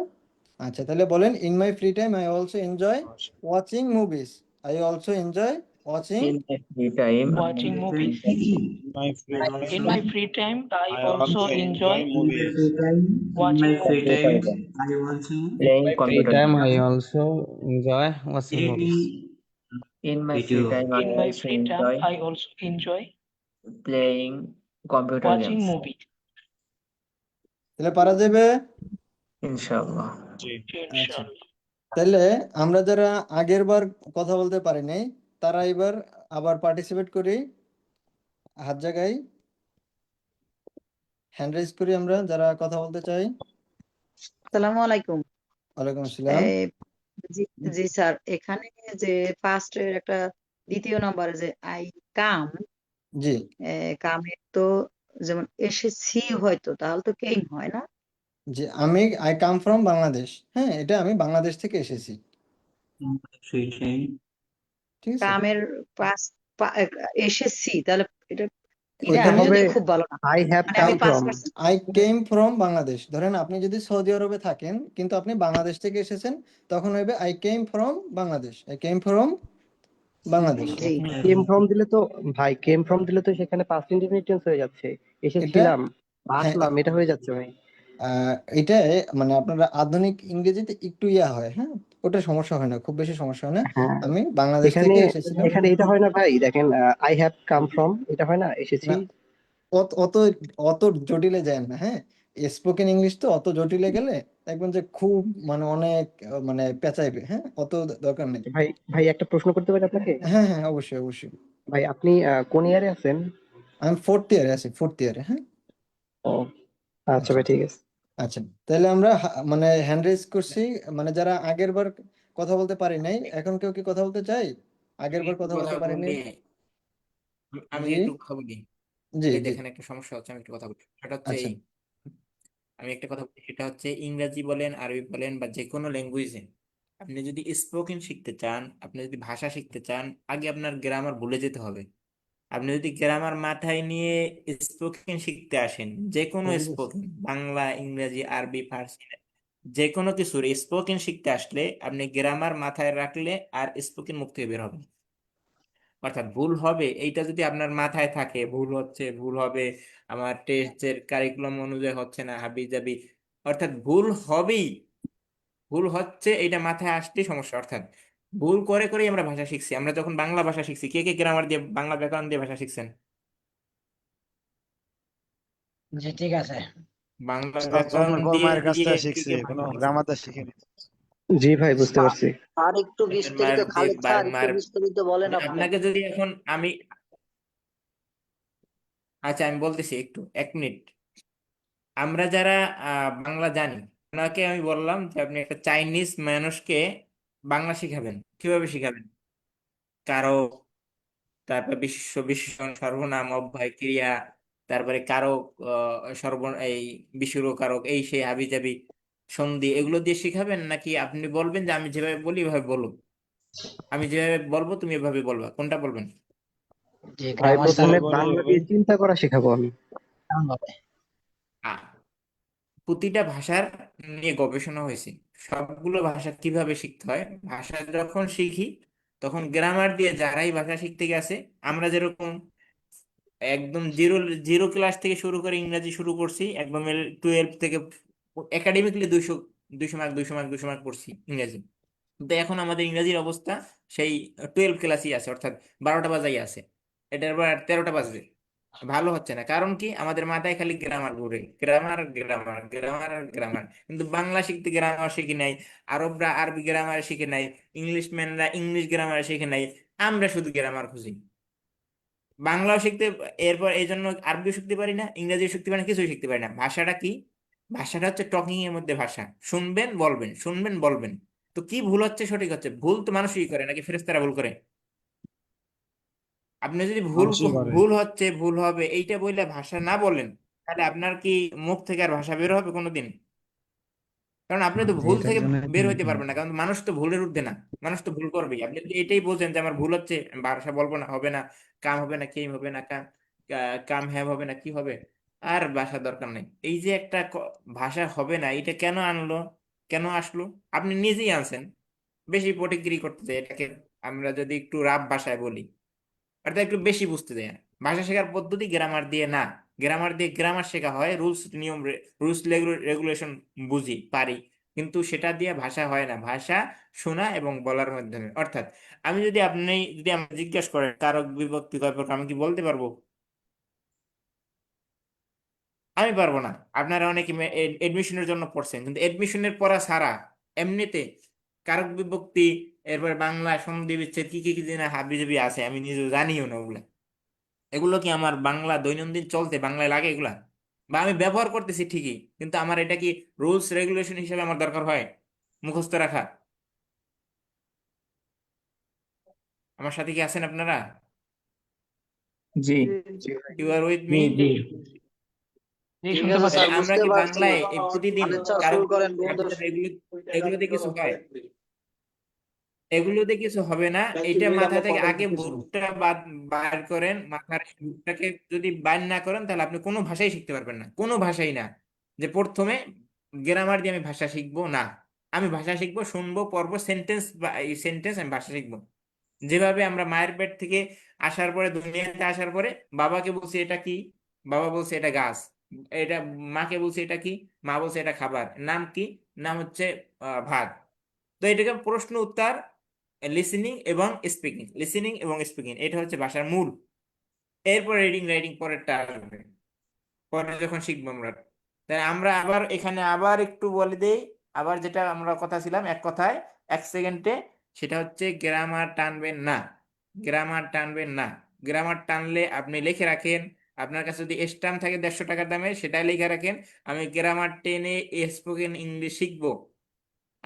[SPEAKER 3] আচ্ছা, তাহলে বলেন in my free time I also enjoy watching movies, I also enjoy watching.
[SPEAKER 7] In my free time, I
[SPEAKER 2] watching
[SPEAKER 7] enjoy
[SPEAKER 2] movies.
[SPEAKER 9] My free
[SPEAKER 2] In
[SPEAKER 9] time,
[SPEAKER 2] my free time, I
[SPEAKER 9] I
[SPEAKER 2] also
[SPEAKER 9] also
[SPEAKER 2] enjoy
[SPEAKER 9] enjoy movies.
[SPEAKER 2] watching
[SPEAKER 4] free
[SPEAKER 2] movies,
[SPEAKER 4] time,
[SPEAKER 7] computer games.
[SPEAKER 4] I also
[SPEAKER 7] Playing
[SPEAKER 5] free
[SPEAKER 7] computer
[SPEAKER 5] time
[SPEAKER 7] games.
[SPEAKER 5] I also enjoy watching movies
[SPEAKER 4] reading.
[SPEAKER 7] In my
[SPEAKER 4] Me
[SPEAKER 7] free
[SPEAKER 4] too.
[SPEAKER 7] time, I
[SPEAKER 2] in my
[SPEAKER 7] also
[SPEAKER 2] free time,
[SPEAKER 7] enjoy
[SPEAKER 2] I also enjoy
[SPEAKER 7] playing computer
[SPEAKER 2] watching
[SPEAKER 7] games.
[SPEAKER 2] movies,
[SPEAKER 3] তাহলে পারা যাবে।
[SPEAKER 7] Inshallah.
[SPEAKER 9] জি।
[SPEAKER 3] আচ্ছা,
[SPEAKER 2] inshallah.
[SPEAKER 3] তাহলে আমরা যারা আগের বার কথা বলতে পারিনি, তারা এবার আবার পার্টিসিপেট করি, হাত জায়গায় হ্যান্ড রাইজ করি আমরা যারা কথা বলতে চাই।
[SPEAKER 10] আসসালামু আলাইকুম।
[SPEAKER 3] ওয়ালাইকুম আসসালাম।
[SPEAKER 10] জি জি স্যার, এখানে যে ফার্স্টের একটা দ্বিতীয় নম্বরে যে আই কাম,
[SPEAKER 3] জি
[SPEAKER 10] কামের তো যেমন এসেছি হয়তো, তাহলে তো কেম হয় না?
[SPEAKER 3] জি, আই কাম ফ্রম বাংলাদেশ। হ্যাঁ, এটা আমি বাংলাদেশ থেকে এসেছি,
[SPEAKER 4] Free time.
[SPEAKER 3] ঠিক আছে।
[SPEAKER 10] কামের পাস এসেছি, তাহলে এটা
[SPEAKER 5] ওইটা
[SPEAKER 10] আমিও
[SPEAKER 5] হবে
[SPEAKER 10] তো খুব ভালো না
[SPEAKER 5] আই হ্যাভ
[SPEAKER 10] মানে
[SPEAKER 5] কাম
[SPEAKER 10] আমি
[SPEAKER 5] from.
[SPEAKER 10] 5%।
[SPEAKER 3] I came from Bangladesh. ধরেন আপনি যদি সৌদি আরবে থাকেন কিন্তু আপনি বাংলাদেশ থেকে এসেছেন, তখন হইবে I came from Bangladesh, I came from Bangladesh.
[SPEAKER 10] G
[SPEAKER 5] came from দিলে তো ভাই, কেম ফ্রম দিলে তো সেখানে পাস্ট ইনডিফিনিট টেন্স হয়ে যাচ্ছে।
[SPEAKER 3] এটা
[SPEAKER 5] এসেছিলাম বা
[SPEAKER 3] হ্যাঁ,
[SPEAKER 5] আসলাম, এটা হয়ে যাচ্ছে ভাই।
[SPEAKER 3] এটা মানে আপনারা আধুনিক ইংরেজিতে একটু ইয়া হয়, হ্যাঁ, ওটা সমস্যা হয় না, খুব বেশি সমস্যা হয় না।
[SPEAKER 5] হ্যাঁ,
[SPEAKER 3] আমি বাংলাদেশ
[SPEAKER 5] এখানে
[SPEAKER 3] থেকে এসেছিলাম।
[SPEAKER 5] এখানে এটা হয় না ভাই, দেখেন আই হ্যাভ কাম ফ্রম, এটা হয় না এসেছি।
[SPEAKER 3] না, অত অত অত জটিলে যায় না, হ্যাঁ। স্পোকেন ইংলিশ তো অত জটিলে গেলে দেখবেন যে খুব মানে অনেক মানে পেঁচাইবে, হ্যাঁ, অত দরকার নেই।
[SPEAKER 5] ভাই ভাই একটা প্রশ্ন করতে পারি আপনাকে?
[SPEAKER 3] হ্যাঁ হ্যাঁ, অবশ্যই অবশ্যই।
[SPEAKER 5] ভাই আপনি কোন ইয়ারে আছেন?
[SPEAKER 3] আমি ফোর্থ ইয়ারে আছি, ফোর্থ ইয়ারে, হ্যাঁ।
[SPEAKER 5] ও আচ্ছা
[SPEAKER 3] আচ্ছা
[SPEAKER 5] ভাই, ঠিক আছে।
[SPEAKER 3] আচ্ছা, তাহলে আমরা মানে হ্যান্ড রেজ করছি, মানে যারা আগের বার কথা বলতে পারি নাই, এখন কেউ কি কথা বলতে চাই? আগের
[SPEAKER 1] আমি
[SPEAKER 3] বার
[SPEAKER 1] একটু
[SPEAKER 3] কথা
[SPEAKER 1] কথা
[SPEAKER 3] বলতে পারিনি।
[SPEAKER 1] বলি, আমি
[SPEAKER 3] জি
[SPEAKER 1] একটু কথা বলি।
[SPEAKER 3] জি
[SPEAKER 1] এই
[SPEAKER 3] জি।
[SPEAKER 1] দেখেন একটা সমস্যা হচ্ছে, আমি একটু কথা বলি, সেটা হচ্ছে
[SPEAKER 3] আচ্ছা
[SPEAKER 1] এই, আমি একটা কথা বলি, সেটা হচ্ছে ইংরেজি বলেন, আরবি বলেন, বা যে কোনো ল্যাঙ্গুয়েজে আপনি যদি স্পোকেন শিখতে চান, আপনি যদি ভাষা শিখতে চান, আগে আপনার গ্রামার ভুলে যেতে হবে। আপনি যদি গ্রামার মাথায় নিয়ে স্পোকেন শিখতে আসেন, যে কোনো স্পোকেন, বাংলা, ইংরেজি, আরবি, ফার্সি, যে কোনো কিছুর স্পোকেন শিখতে আসলে আপনি গ্রামার মাথায় রাখলে আর স্পোকেন মুখ থেকে বের হবে না। অর্থাৎ ভুল হবে এইটা যদি আপনার মাথায় থাকে, ভুল হচ্ছে, ভুল হবে, আমার টেস্টের কারিকুলাম অনুযায়ী হচ্ছে না, হাবি জাবি, অর্থাৎ ভুল হবেই, ভুল হচ্ছে, এইটা মাথায় আসতেই সমস্যা। অর্থাৎ ভুল করে করেই আমরা ভাষা শিখছি। আমরা যখন বাংলা ভাষা শিখছি, কে কে গ্রামার দিয়ে, বাংলা ব্যাকরণ দিয়ে ভাষা শিখছেন?
[SPEAKER 2] জি ঠিক আছে।
[SPEAKER 1] বাংলা
[SPEAKER 9] স্যার তো
[SPEAKER 1] ব্যাকরণ
[SPEAKER 9] আমরা
[SPEAKER 1] দিয়ে
[SPEAKER 9] গরমায়ের কাছ
[SPEAKER 1] দিয়ে
[SPEAKER 9] থেকে
[SPEAKER 1] কে
[SPEAKER 9] শিখছি,
[SPEAKER 1] কে
[SPEAKER 9] কোনো
[SPEAKER 1] ভাষা শিখছে?
[SPEAKER 9] গ্রামারটা শিখিনি।
[SPEAKER 5] জি ভাই, বুঝতে পারছি।
[SPEAKER 10] আর একটু বিস্তারিত খালেদ স্যার, একটু বিস্তারিত বলেন আপনি।
[SPEAKER 1] আপনাকে যদি এখন আমি, আচ্ছা আমি বলতেছি, একটু 1 মিনিট। আমরা যারা বাংলা জানি, ওনাকে আমি বললাম যে আপনি একটা চাইনিজ মানুষকে বাংলা শিখাবেন, কিভাবে শিখাবেন? কারো, তারপর বিশেষ্য, বিশেষণ, সর্বনাম, অব্যয়, ক্রিয়া, তারপরে কারক, এই বিশুর কারক, এই সেই হাবিজাবি, সন্ধি, এগুলো দিয়ে শিখাবেন, নাকি আপনি বলবেন যে আমি যেভাবে বলি এভাবে বলো, আমি যেভাবে বলবো তুমি এভাবে বলবা, কোনটা বলবেন?
[SPEAKER 2] জি
[SPEAKER 5] ভাই
[SPEAKER 2] গ্রামার স্যার
[SPEAKER 5] প্রথমে বাংলা দিয়ে চিন্তা করা শেখাবো আমি।
[SPEAKER 2] কেমন হবে?
[SPEAKER 1] আ- প্রতিটা ভাষার নিয়ে গবেষণা হয়েছে, সবগুলো ভাষা কিভাবে শিখতে হয়। ভাষা যখন শিখি তখন গ্রামার দিয়ে যারাই ভাষা শিখতে গেছে, আমরা যেরকম একদম জিরো জিরো ক্লাস থেকে শুরু করে ইংরেজি শুরু করছি, একদম 12 থেকে একাডেমিকলি 200 মার্ক 200 মার্ক 200 মার্ক পড়ছি ইংরেজি। কিন্তু এখন আমাদের ইংরেজির অবস্থা সেই 12 ক্লাসই আছে, অর্থাৎ 12টা বাজাই আছে, এটার আবার 13টা বাজবে। ভালো হচ্ছে না, কারণ কি? আমাদের মাথায় খালি গ্রামার ঘুরে, গ্রামার গ্রামার গ্রামার গ্রামার, কিন্তু বাংলা শিখতে গ্রামার শিখি নাই, আরবরা আরবি গ্রামার শিখে নাই, ইংলিশম্যানরা ইংলিশ গ্রামার শিখে নাই, আমরা শুধু গ্রামার খুঁজি। বাংলাও শিখতে, এরপর এই জন্য আরবিও শিখতে পারি না, ইংরেজিও শিখতে পারি না, কিছুই শিখতে পারি না। ভাষাটা কি? ভাষাটা হচ্ছে টকিং এর মধ্যে ভাষা, শুনবেন বলবেন, শুনবেন বলবেন। তো কি ভুল হচ্ছে সঠিক হচ্ছে? ভুল তো মানুষই করে, নাকি ফেরেশতারা ভুল করে? আপনি যদি
[SPEAKER 9] মানুষই করে।
[SPEAKER 1] ভুল হচ্ছে, ভুল হবে এইটা বললে ভাষা না বলেন, তাহলে আপনার কি মুখ থেকে আর ভাষা বের হবে কোনোদিন? কারণ আপনি তো ভুল থেকে বের হইতে পারবেন না, কারণ মানুষ তো ভুলের ঊর্ধ্বে না, মানুষ তো ভুল করবেই। আপনি যদি এটাই বোঝেন যে আমার ভুল হচ্ছে, আমি ভাষা বলবো না, হবে না, কাম হবে না, কেম হবে না, কাম হ্যাভ হবে না, কি হবে, আর ভাষা দরকার নেই। এই যে একটা ভাষা হবে না, এটা কেন আনলো, কেন আসলো? আপনি নিজেই আনছেন। বেশি পটিগিরি করতে চাই এটাকে, আমরা যদি একটু রাফ ভাষায় বলি, অর্থাৎ একটু বেশি বুঝতে দেয় না। ভাষা শেখার পদ্ধতি গ্রামার দিয়ে না, গ্রামার দিয়ে গ্রামার শেখা হয়, রুলস নিয়ম, রুলস রেগুলেশন বুঝি পারি, কিন্তু সেটা দিয়ে ভাষা হয় না। ভাষা শোনা এবং বলার মাধ্যমে। অর্থাৎ আমি যদি, আপনি যদি আমাকে জিজ্ঞাসা করেন কারক বিভক্তি কয় প্রকার, আমি কি বলতে পারবো? আমি পারবো না। আপনারা অনেকে এডমিশনের জন্য পড়ছেন, কিন্তু এডমিশনের পড়া ছাড়া এমনিতে কারক বিভক্তি, এরপর বাংলা সন্ধি বিচ্ছেদ, কি কি কি যেন হাবিজাবি আছে, আমি নিজে জানিও না ওগুলা। এগুলো কি আমার বাংলা দৈনন্দিন চলতে বাংলায় লাগে এগুলা? বা আমি ব্যবহার করতেছি ঠিকই, কিন্তু আমার এটা কি রুলস রেগুলেশন হিসেবে আমার দরকার হয় মুখস্থ রাখা? আমার সাথে কি আছেন আপনারা?
[SPEAKER 7] জি
[SPEAKER 1] ইউ আর উইথ
[SPEAKER 7] জি
[SPEAKER 1] মি?
[SPEAKER 7] জি
[SPEAKER 2] জি
[SPEAKER 10] ঠিক
[SPEAKER 2] শুনতে
[SPEAKER 10] আছে
[SPEAKER 2] পাচ্ছি।
[SPEAKER 10] স্যার,
[SPEAKER 1] তাহলে আমরা
[SPEAKER 10] বুঝতে
[SPEAKER 1] কি
[SPEAKER 10] পারছি।
[SPEAKER 1] বাংলায় এই প্রতিদিন
[SPEAKER 10] খালেদ স্যার
[SPEAKER 1] কারক
[SPEAKER 10] শুরু করেন বন্ধু।
[SPEAKER 1] এগুলো, এগুলো দিয়ে কিছু হয়? এগুলোতে কিছু হবে না, এটা মাথা থেকে আগে ভূতটা বাদ বার করেন, মাথার এই ভূতটাকে যদি বাইর না করেন তাহলে আপনি কোনো ভাষাই শিখতে পারবেন না, কোনো ভাষাই না। যে প্রথমে গ্রামার দিয়ে আমি ভাষা শিখবো না, আমি ভাষা শিখবো, শুনবো, পড়বো, সেন্টেন্স বা এই সেন্টেন্স আমি ভাষা শিখবো। যেভাবে আমরা মায়ের পেট থেকে আসার পরে, দুনিয়াতে আসার পরে বাবাকে বলছি এটা কি, বাবা বলছে এটা গাছ, এটা মাকে বলছে এটা কি, মা বলছে এটা খাবার, নাম কি, নাম হচ্ছে ভাত। তো এটাকে প্রশ্ন উত্তর, লিসেনিং এবং স্পিকিং, লিসেনিং এবং স্পিকিং, এটা হচ্ছে ভাষার মূল। এরপর রিডিং রাইটিং পরেরটা আসবে, পরে যখন শিখবো আমরা। তাই আমরা আবার এখানে আবার একটু বলে দেই, আবার যেটা আমরা কথা ছিলাম এক কথায়, এক সেকেন্ডে, সেটা হচ্ছে গ্রামার টানবেন না, গ্রামার টানবেন না। গ্রামার টানলে আপনি লিখে রাখেন, আপনার কাছে যদি স্ট্যাম্প থাকে 150 টাকার দামে, সেটাই লিখে রাখেন, আমি গ্রামার টেনে স্পোকেন ইংলিশ শিখবো।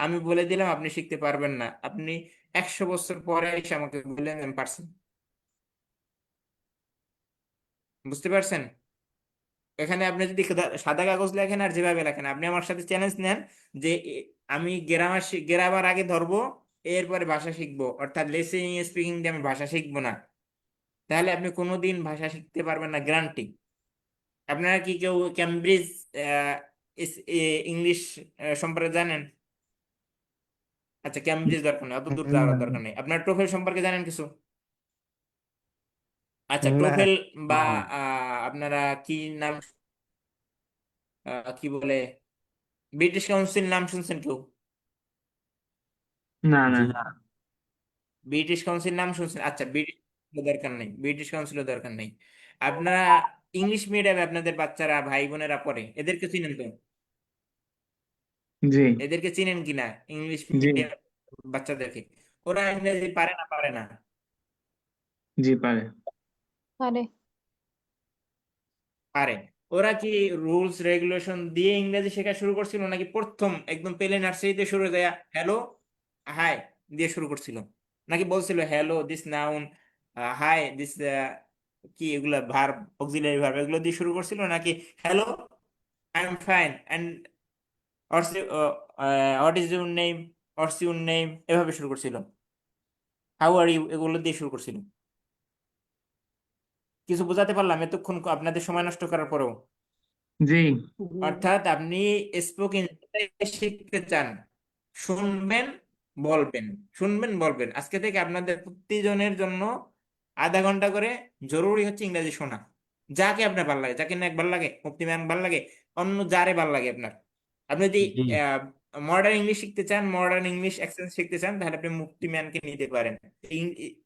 [SPEAKER 1] আমি বলে দিলাম আপনি শিখতে পারবেন না, আপনি 100 বছর পরে এসে আমাকে বললেন আমি পারছি। বুঝতে পারছেন? এখানে আপনি যদি সাদা কাগজ লেখেন আর যেভাবে লেখেন, আপনি আমার সাথে চ্যালেঞ্জ নেন যে আমি গ্রামার আগে ধরবো, এরপরে ভাষা শিখবো, অর্থাৎ লিসেনিং স্পিকিং দিয়ে আমি ভাষা শিখবো না, তাহলে আপনি কোনোদিন ভাষা শিখতে পারবেন না, গ্যারান্টি। আপনারা কি কেউ ক্যামব্রিজ ইংলিশ সম্পর্কে জানেন? আচ্ছা, ক্যামব্রিজ দরকার নেই, অত দূর যাওয়ার দরকার নেই। আপনার টোফেল সম্পর্কে জানেন কিছু? আচ্ছা,
[SPEAKER 5] না
[SPEAKER 1] টোফেল বা আপনারা কি নাম, কি বলে, ব্রিটিশ কাউন্সিল নাম শুনছেন কেউ?
[SPEAKER 7] না না
[SPEAKER 1] ব্রিটিশ কাউন্সিল নাম শুনছেন? আচ্ছা, ব্রিটিশ দরকার নেই, ব্রিটিশ কাউন্সিলও দরকার নেই। আপনারা ইংলিশ মিডিয়ামে আপনাদের বাচ্চারা ভাই বোনেরা পড়ে, এদেরকে চিনেন তো?
[SPEAKER 7] জি
[SPEAKER 1] এদেরকে চিনেন কিনা, ইংলিশ
[SPEAKER 7] জি
[SPEAKER 1] মিডিয়াম বাচ্চাদেরকে? ওরা ইংরেজি পারে না পারে না?
[SPEAKER 7] জি পারে।
[SPEAKER 6] আরে
[SPEAKER 1] পারে। ওরা কি রুলস রেগুলেশন দিয়ে ইংরেজি শেখা শুরু করছিল, নাকি প্রথম একদম পেলে নার্সারিতে শুরু দেয়া হ্যালো হাই দিয়ে শুরু করছিল, নাকি বলছিল hello this noun, hi this কি এগুলা ভার্ব, অক্সিলারি ভার্ব, এগুলো দিয়ে শুরু করছিল, নাকি hello I am fine and what is your name, what's your name, এভাবে শুরু করছিল, হাউ আর ইউ, এগুলো দিয়ে শুরু করছিল? কিছু বোঝাতে পারলাম এতক্ষণ আপনাদের সময় নষ্ট করার পরেও?
[SPEAKER 7] জি
[SPEAKER 1] অর্থাৎ আপনি স্পোকেন শিখতে চান, শুনবেন, বলবেন, শুনবেন, বলবেন। আজকে থেকে আপনাদের প্রতিজনের জন্য আধা ঘন্টা করে জরুরি হচ্ছে ইংরেজি শোনা। যাকে আপনার ভালো লাগে, যাকে নাক ভালো লাগে, মুক্তি ম্যাম ভালো লাগে, অন্য যারে ভালো লাগে আপনার। আপনি যদি মডার্ন ইংলিশ শিখতে চান, মডার্ন ইংলিশ অ্যাকসেন্ট শিখতে চান, তাহলে আপনি মুক্তি ম্যানকে নিতে পারেন।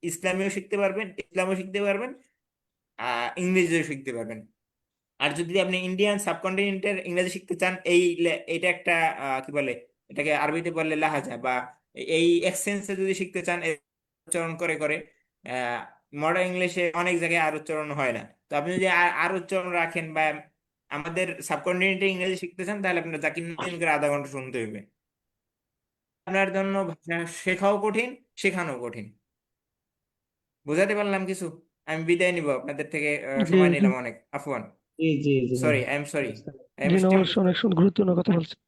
[SPEAKER 1] ইসলামিও শিখতে পারবেন, ইসলামও শিখতে পারবেন, ইংরেজিও শিখতে পারবেন। আর যদি আপনি ইন্ডিয়ান সাবকন্টিনেন্টের ইংরেজি শিখতে চান, এটা একটা কি বলে, এটাকে আরবিতে বললে লাহাজা, বা এই এক্সেন্সে যদি শিখতে চান, উচ্চারণ করে করে, মডার্ন ইংলিশে অনেক জায়গায় আর উচ্চারণ হয় না, তো আপনি যদি আর উচ্চারণ রাখেন বা আমাদের সাবকন্টিনেন্টে ইংরেজি শিখতে চান, তাহলে আপনার জাকির নাইন করে আধা ঘন্টা শুনতে হবে। আপনার জন্য ভাষা শেখাও কঠিন, শেখানো কঠিন। বুঝাতে পারলাম কিছু? আমি বিদায় নিব আপনাদের থেকে,
[SPEAKER 2] জি
[SPEAKER 1] সময়
[SPEAKER 2] জি
[SPEAKER 1] নিলাম অনেক, আফওয়ান।
[SPEAKER 5] জি জি জি
[SPEAKER 1] sorry, I am sorry, I am
[SPEAKER 2] জি,
[SPEAKER 1] স্টিল।
[SPEAKER 2] অবশ্যই অনেক গুরুত্বপূর্ণ কথা বলছেন।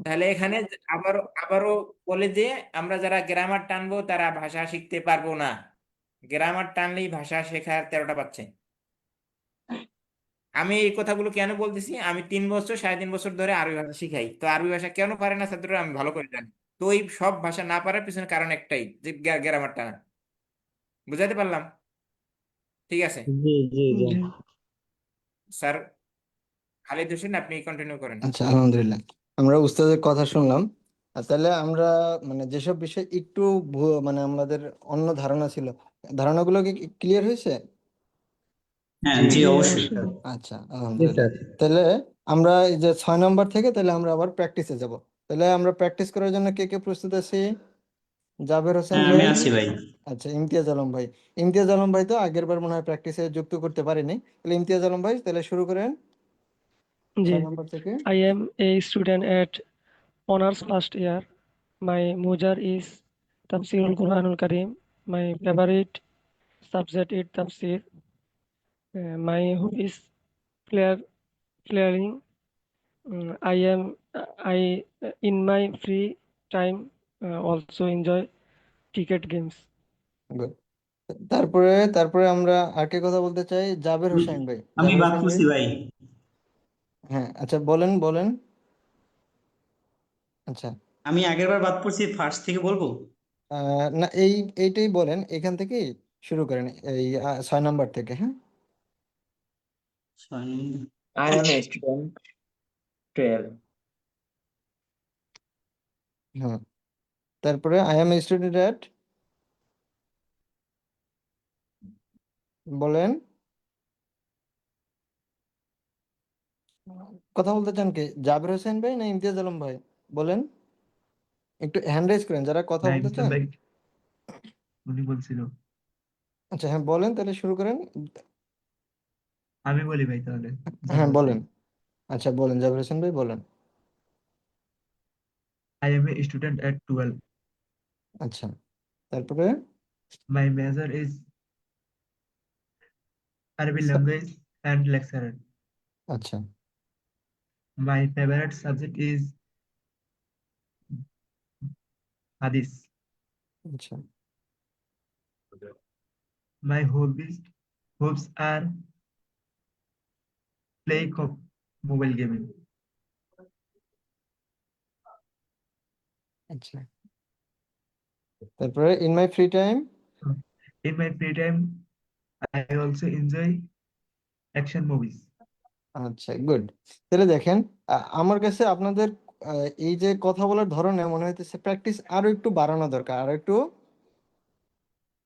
[SPEAKER 1] তাহলে এখানে আবারও আবারও বলে যে, আমরা যারা গ্রামার টানবো তারা ভাষা শিখতে পারবো না। গ্রামার টানলেই ভাষা শেখার 13টা পাচ্ছে। আমি এই কথাগুলো কেন বলতেছি, আমি 3 বছর 3.5 বছর ধরে আরবি ভাষা শিখাই, তো আরবি ভাষা কেন পারে না ছাত্ররা আমি ভালো করে জানি। তো এই সব ভাষা না পারার পিছনে কারণ একটাই, যে গ্রামার টানা। বুঝাতে পারলাম? ঠিক আছে
[SPEAKER 5] জি জি জি
[SPEAKER 2] জি
[SPEAKER 1] স্যার, খালিদ হোসেন, আপনি কন্টিনিউ করেন।
[SPEAKER 3] আচ্ছা, আলহামদুলিল্লাহ। আমরা উস্তাদের কথা শুনলাম। আর তাহলে আমরা মানে যেসব বিষয় একটু মানে আমাদের অন্য ধারণা ছিল, ধারণাগুলো কি ক্লিয়ার হয়েছে?
[SPEAKER 4] হ্যাঁ
[SPEAKER 2] জি
[SPEAKER 4] জি
[SPEAKER 2] জি
[SPEAKER 4] অবশ্যই।
[SPEAKER 2] অবশ্যই।
[SPEAKER 3] আচ্ছা,
[SPEAKER 5] জি
[SPEAKER 3] আলহামদুলিল্লাহ।
[SPEAKER 5] স্যার।
[SPEAKER 3] তাহলে আমরা এই যে 6 নম্বর থেকে তাহলে আমরা আবার প্র্যাকটিসে যাব। তাহলে আমরা প্র্যাকটিস করার জন্য কে কে প্রস্তুত আছি? জাবের হোসেন
[SPEAKER 4] হ্যাঁ আমি
[SPEAKER 3] ভাই।
[SPEAKER 4] আছি ভাই।
[SPEAKER 3] আচ্ছা, ইমতিয়াজ আলম ভাই। ইমতিয়াজ আলম ভাই তো আগের বার মনে হয় প্র্যাকটিসে যুক্ত করতে পারিনি। তাহলে ইমতিয়াজ আলম ভাই তাহলে শুরু করেন
[SPEAKER 2] জি,
[SPEAKER 3] 6 নম্বর থেকে।
[SPEAKER 2] I am a student at honors first year. My major is Tafsirul Quranul Karim. My favorite subject is Tafsir. My hobby is playing. I in my free time also enjoy cricket games.
[SPEAKER 3] Good. তারপরে তারপরে আমরা আর কে কথা বলতে চাই? জাবের হোসেন ভাই।
[SPEAKER 4] আমি
[SPEAKER 3] জাবের
[SPEAKER 4] বাদ
[SPEAKER 3] হোসেন ভাই।
[SPEAKER 4] পড়ছি ভাই।
[SPEAKER 3] হ্যাঁ, আচ্ছা, বলেন বলেন। আচ্ছা,
[SPEAKER 4] আমি আগেরবার বাদ পড়ছি, ফার্স্ট থেকে বলবো।
[SPEAKER 3] না, এইটাই বলেন, এখান থেকেই শুরু করেন, এই 6 নম্বর থেকে। হ্যাঁ,
[SPEAKER 4] 6 নম্বর।
[SPEAKER 1] I am a student 12.
[SPEAKER 3] হ্যাঁ, তারপরে আই এম স্টুডেন্ট অ্যাট, বলেন। কথা বলতে চান কে? জাবের হোসেন ভাই না ইমতিয়াজ আলম ভাই? বলেন, একটু হ্যান্ড রেজ করেন যারা কথা
[SPEAKER 8] না,
[SPEAKER 3] বলতে
[SPEAKER 8] ইমতিয়াজ
[SPEAKER 3] চান।
[SPEAKER 8] ভাই উনি বলছিল।
[SPEAKER 3] আচ্ছা, হ্যাঁ বলেন, তাহলে শুরু করেন।
[SPEAKER 8] আমি বলি ভাই তাহলে,
[SPEAKER 3] হ্যাঁ
[SPEAKER 8] জাবের
[SPEAKER 3] বলেন।
[SPEAKER 8] হোসেন।
[SPEAKER 3] আচ্ছা, বলেন জাবের হোসেন ভাই, বলেন।
[SPEAKER 8] I am a student at 12.
[SPEAKER 3] আচ্ছা, তারপরে
[SPEAKER 8] My major is Arabic language and lecturer.
[SPEAKER 3] আচ্ছা,
[SPEAKER 8] My favorite subject is Hadith.
[SPEAKER 3] আচ্ছা,
[SPEAKER 8] My hobbies are playing mobile gaming.
[SPEAKER 3] আচ্ছা, তারপরে in my free time.
[SPEAKER 8] In my free time, I also enjoy action movies.
[SPEAKER 3] আচ্ছা, good. তাহলে দেখেন, আমার কাছে আপনাদের এই যে কথা বলার ধরনে মনে হইতেছে প্র্যাকটিস আরো একটু বাড়ানো দরকার, আরো একটু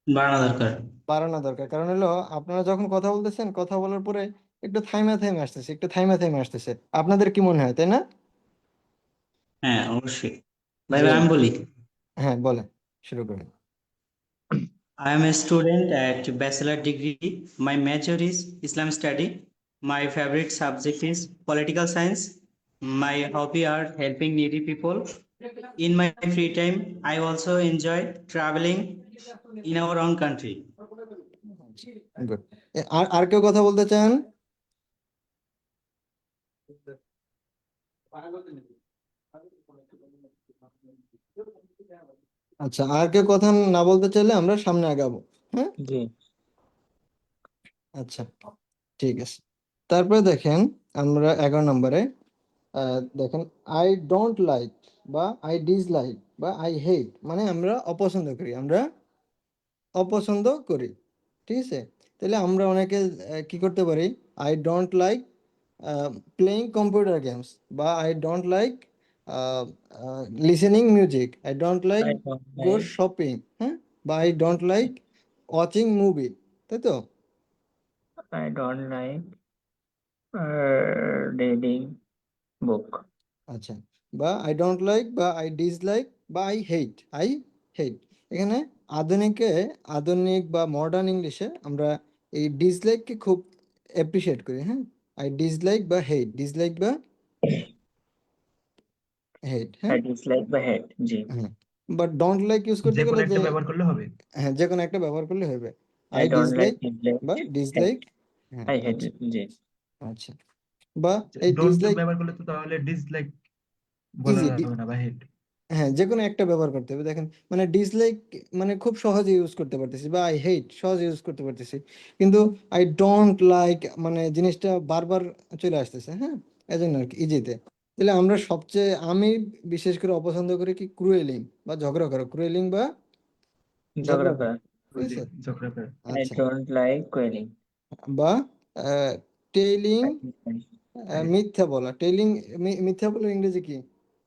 [SPEAKER 4] বাড়ানো দরকার।
[SPEAKER 3] বাড়ানো দরকার। কারণ হলো আপনারা যখন কথা বলতেছেন, কথা বলার পরে একটু থাইমা থাইমা আসতেছে, একটু থাইমা থাইমা আসতেছে। আপনাদের কি মনে হয়, তাই না?
[SPEAKER 4] হ্যাঁ, অবশ্যই। ভাই
[SPEAKER 3] জি,
[SPEAKER 4] ভাই আমি বলি।
[SPEAKER 3] হ্যাঁ বলেন, শুরু করুন।
[SPEAKER 4] I am a student at bachelor degree. My major is Islam study. My favorite subject is political science. My hobby are helping needy people. In my free time, I also enjoy traveling in our own country.
[SPEAKER 3] Good. আর আর কেউ কথা বলতে চান? আচ্ছা, আর কেউ কথা না বলতে চাইলে আমরা সামনে আগাবো। হ্যাঁ,
[SPEAKER 1] জি।
[SPEAKER 3] আচ্ছা, ঠিক আছে। তারপরে দেখেন, আমরা 11 নম্বরে দেখেন, আই ডোন্ট লাইক বা আই ডিসলাইক বা আই হেট, মানে আমরা অপছন্দ করি, আমরা অপছন্দ করি। ঠিক আছে, তাহলে আমরা অনেকে কি করতে পারি? I don't like playing computer games, বা I don't like listening music, I don't like
[SPEAKER 1] I don't
[SPEAKER 3] go
[SPEAKER 1] like.
[SPEAKER 3] Shopping, হ্যাঁ, বা I don't like watching movie, তাই তো?
[SPEAKER 1] I don't like reading book.
[SPEAKER 3] আচ্ছা, বা আই ডোন্ট লাইক বা I dislike বা I hate. এখানে আধুনিক বা মডার্ন ইংলিশে আমরা এই ডিসলাইককে খুব অ্যাপ্রিসিয়েট করি। হ্যাঁ, আই ডিসলাইক বা ডিসলাইক বা হ্যাঁ,
[SPEAKER 1] I dislike the head. জি।
[SPEAKER 3] হ্যাঁ। বাট ডোন্ট লাইক ইউজ করতে
[SPEAKER 8] যে কোনো
[SPEAKER 3] গেলে
[SPEAKER 8] একটা
[SPEAKER 3] যে,
[SPEAKER 8] ব্যবহার করলে হবে।
[SPEAKER 3] হ্যাঁ, যে কোনো একটা ব্যবহার করলে হবে।
[SPEAKER 1] I
[SPEAKER 3] I
[SPEAKER 1] don't like
[SPEAKER 3] dislike বা
[SPEAKER 1] hate.
[SPEAKER 3] ডিসলাইক। হ্যাঁ,
[SPEAKER 1] I hate
[SPEAKER 3] আচ্ছা,
[SPEAKER 1] it. জি।
[SPEAKER 3] আচ্ছা, বা এই
[SPEAKER 8] ডোন্ট
[SPEAKER 3] ডিসলাইক
[SPEAKER 8] ব্যবহার করলে তো তাহলে ডিসলাইক বলা
[SPEAKER 3] ইজি,
[SPEAKER 8] যাবে না বা হেড।
[SPEAKER 3] হ্যাঁ, যে কোনো একটা ব্যবহার করতে হবে। দেখেন, মানে ডিসলাইক মানে খুব সহজে ইউজ করতে পারতেছি, বা আই হেট সহজে ইউজ করতে পারতেছি, কিন্তু আই ডোন্ট লাইক মানে জিনিসটা বারবার চলে আসতেছে। হ্যাঁ, এজন্য আর কি ইজিতে। তাহলে আমরা সবচেয়ে, আমি বিশেষ করে অপছন্দ করি কি, ক্রুয়েলিং বা ঝগড়া করা, ক্রুয়েলিং বা
[SPEAKER 1] ঝগড়া
[SPEAKER 3] ঝগড়া করা।
[SPEAKER 1] করা।
[SPEAKER 3] ঠিক আছে,
[SPEAKER 8] ঝগড়া করে।
[SPEAKER 1] I
[SPEAKER 3] আচ্ছা,
[SPEAKER 1] don't like quelling.
[SPEAKER 3] বা টেইলিং,
[SPEAKER 1] I dislike.
[SPEAKER 3] মিথ্যা বলা, টেইলিং, মিথ্যা বলার ইংরেজি কি?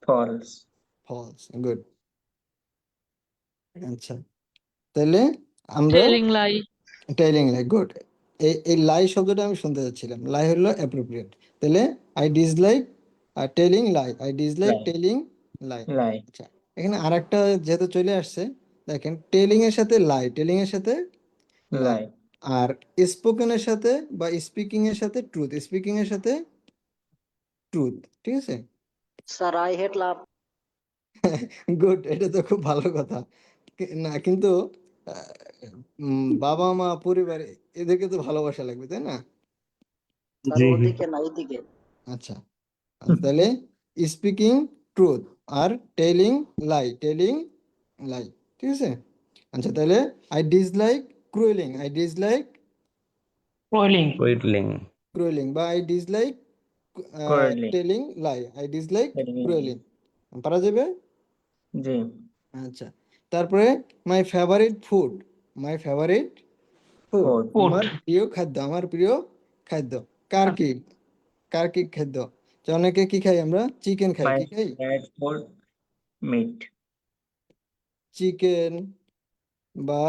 [SPEAKER 1] False.
[SPEAKER 3] ফলস। গুড। আচ্ছা, তাহলে আমরা
[SPEAKER 2] Telling lie.
[SPEAKER 3] টেইলিং লাই, গুড। এই লাই শব্দটা আমি শুনতে চাচ্ছিলাম, লাই হলো অ্যাপ্রোপ্রিয়েট। তাহলে I dislike telling lie, I dislike
[SPEAKER 1] Lie.
[SPEAKER 3] Telling lie.
[SPEAKER 1] Lie.
[SPEAKER 3] আচ্ছা, এখানে আরেকটা যেহেতু চলে আসছে, দেখেন, টেলিং এর সাথে লাই, টেলিং এর সাথে লাই,
[SPEAKER 1] Lie.
[SPEAKER 3] আর স্পোকেনের সাথে বা স্পিকিং এর সাথে ট্রুথ, স্পিকিং এর সাথে ট্রুথ। ঠিক আছে,
[SPEAKER 10] Sir, I hate laugh.
[SPEAKER 3] Good, এটা তো খুব ভালো কথা। না কিন্তু আহ, বাবা মা পরিবার এদেরকে তো ভালোবাসা লাগবে, তাই না?
[SPEAKER 10] Sir,
[SPEAKER 7] জি জি।
[SPEAKER 10] ওদিকে না এইদিকে।
[SPEAKER 3] আচ্ছা, তাহলে স্পিকিং ট্রুথ আর টেলিং লাই, টেলিং লাই, ঠিক আছে। আচ্ছা তাহলে I dislike cruelling, I dislike
[SPEAKER 2] Boiling.
[SPEAKER 5] Whittling.
[SPEAKER 3] Cruelling, বা আই ডিসলাইক
[SPEAKER 7] করলি
[SPEAKER 3] telling lie, I dislike cruelling, পারা যাবে।
[SPEAKER 7] জি
[SPEAKER 3] আচ্ছা তারপরে my favourite food, my favourite food,
[SPEAKER 7] food
[SPEAKER 3] আমার প্রিয় খাদ্য, আমার প্রিয় খাদ্য। কার কি, কার কি খাদ্য? যে অনেকে কি খাই আমরা, চিকেন খাই,
[SPEAKER 7] মাই
[SPEAKER 3] কি খাই,
[SPEAKER 7] ফেভারিট ফুড মিট
[SPEAKER 3] চিকেন বা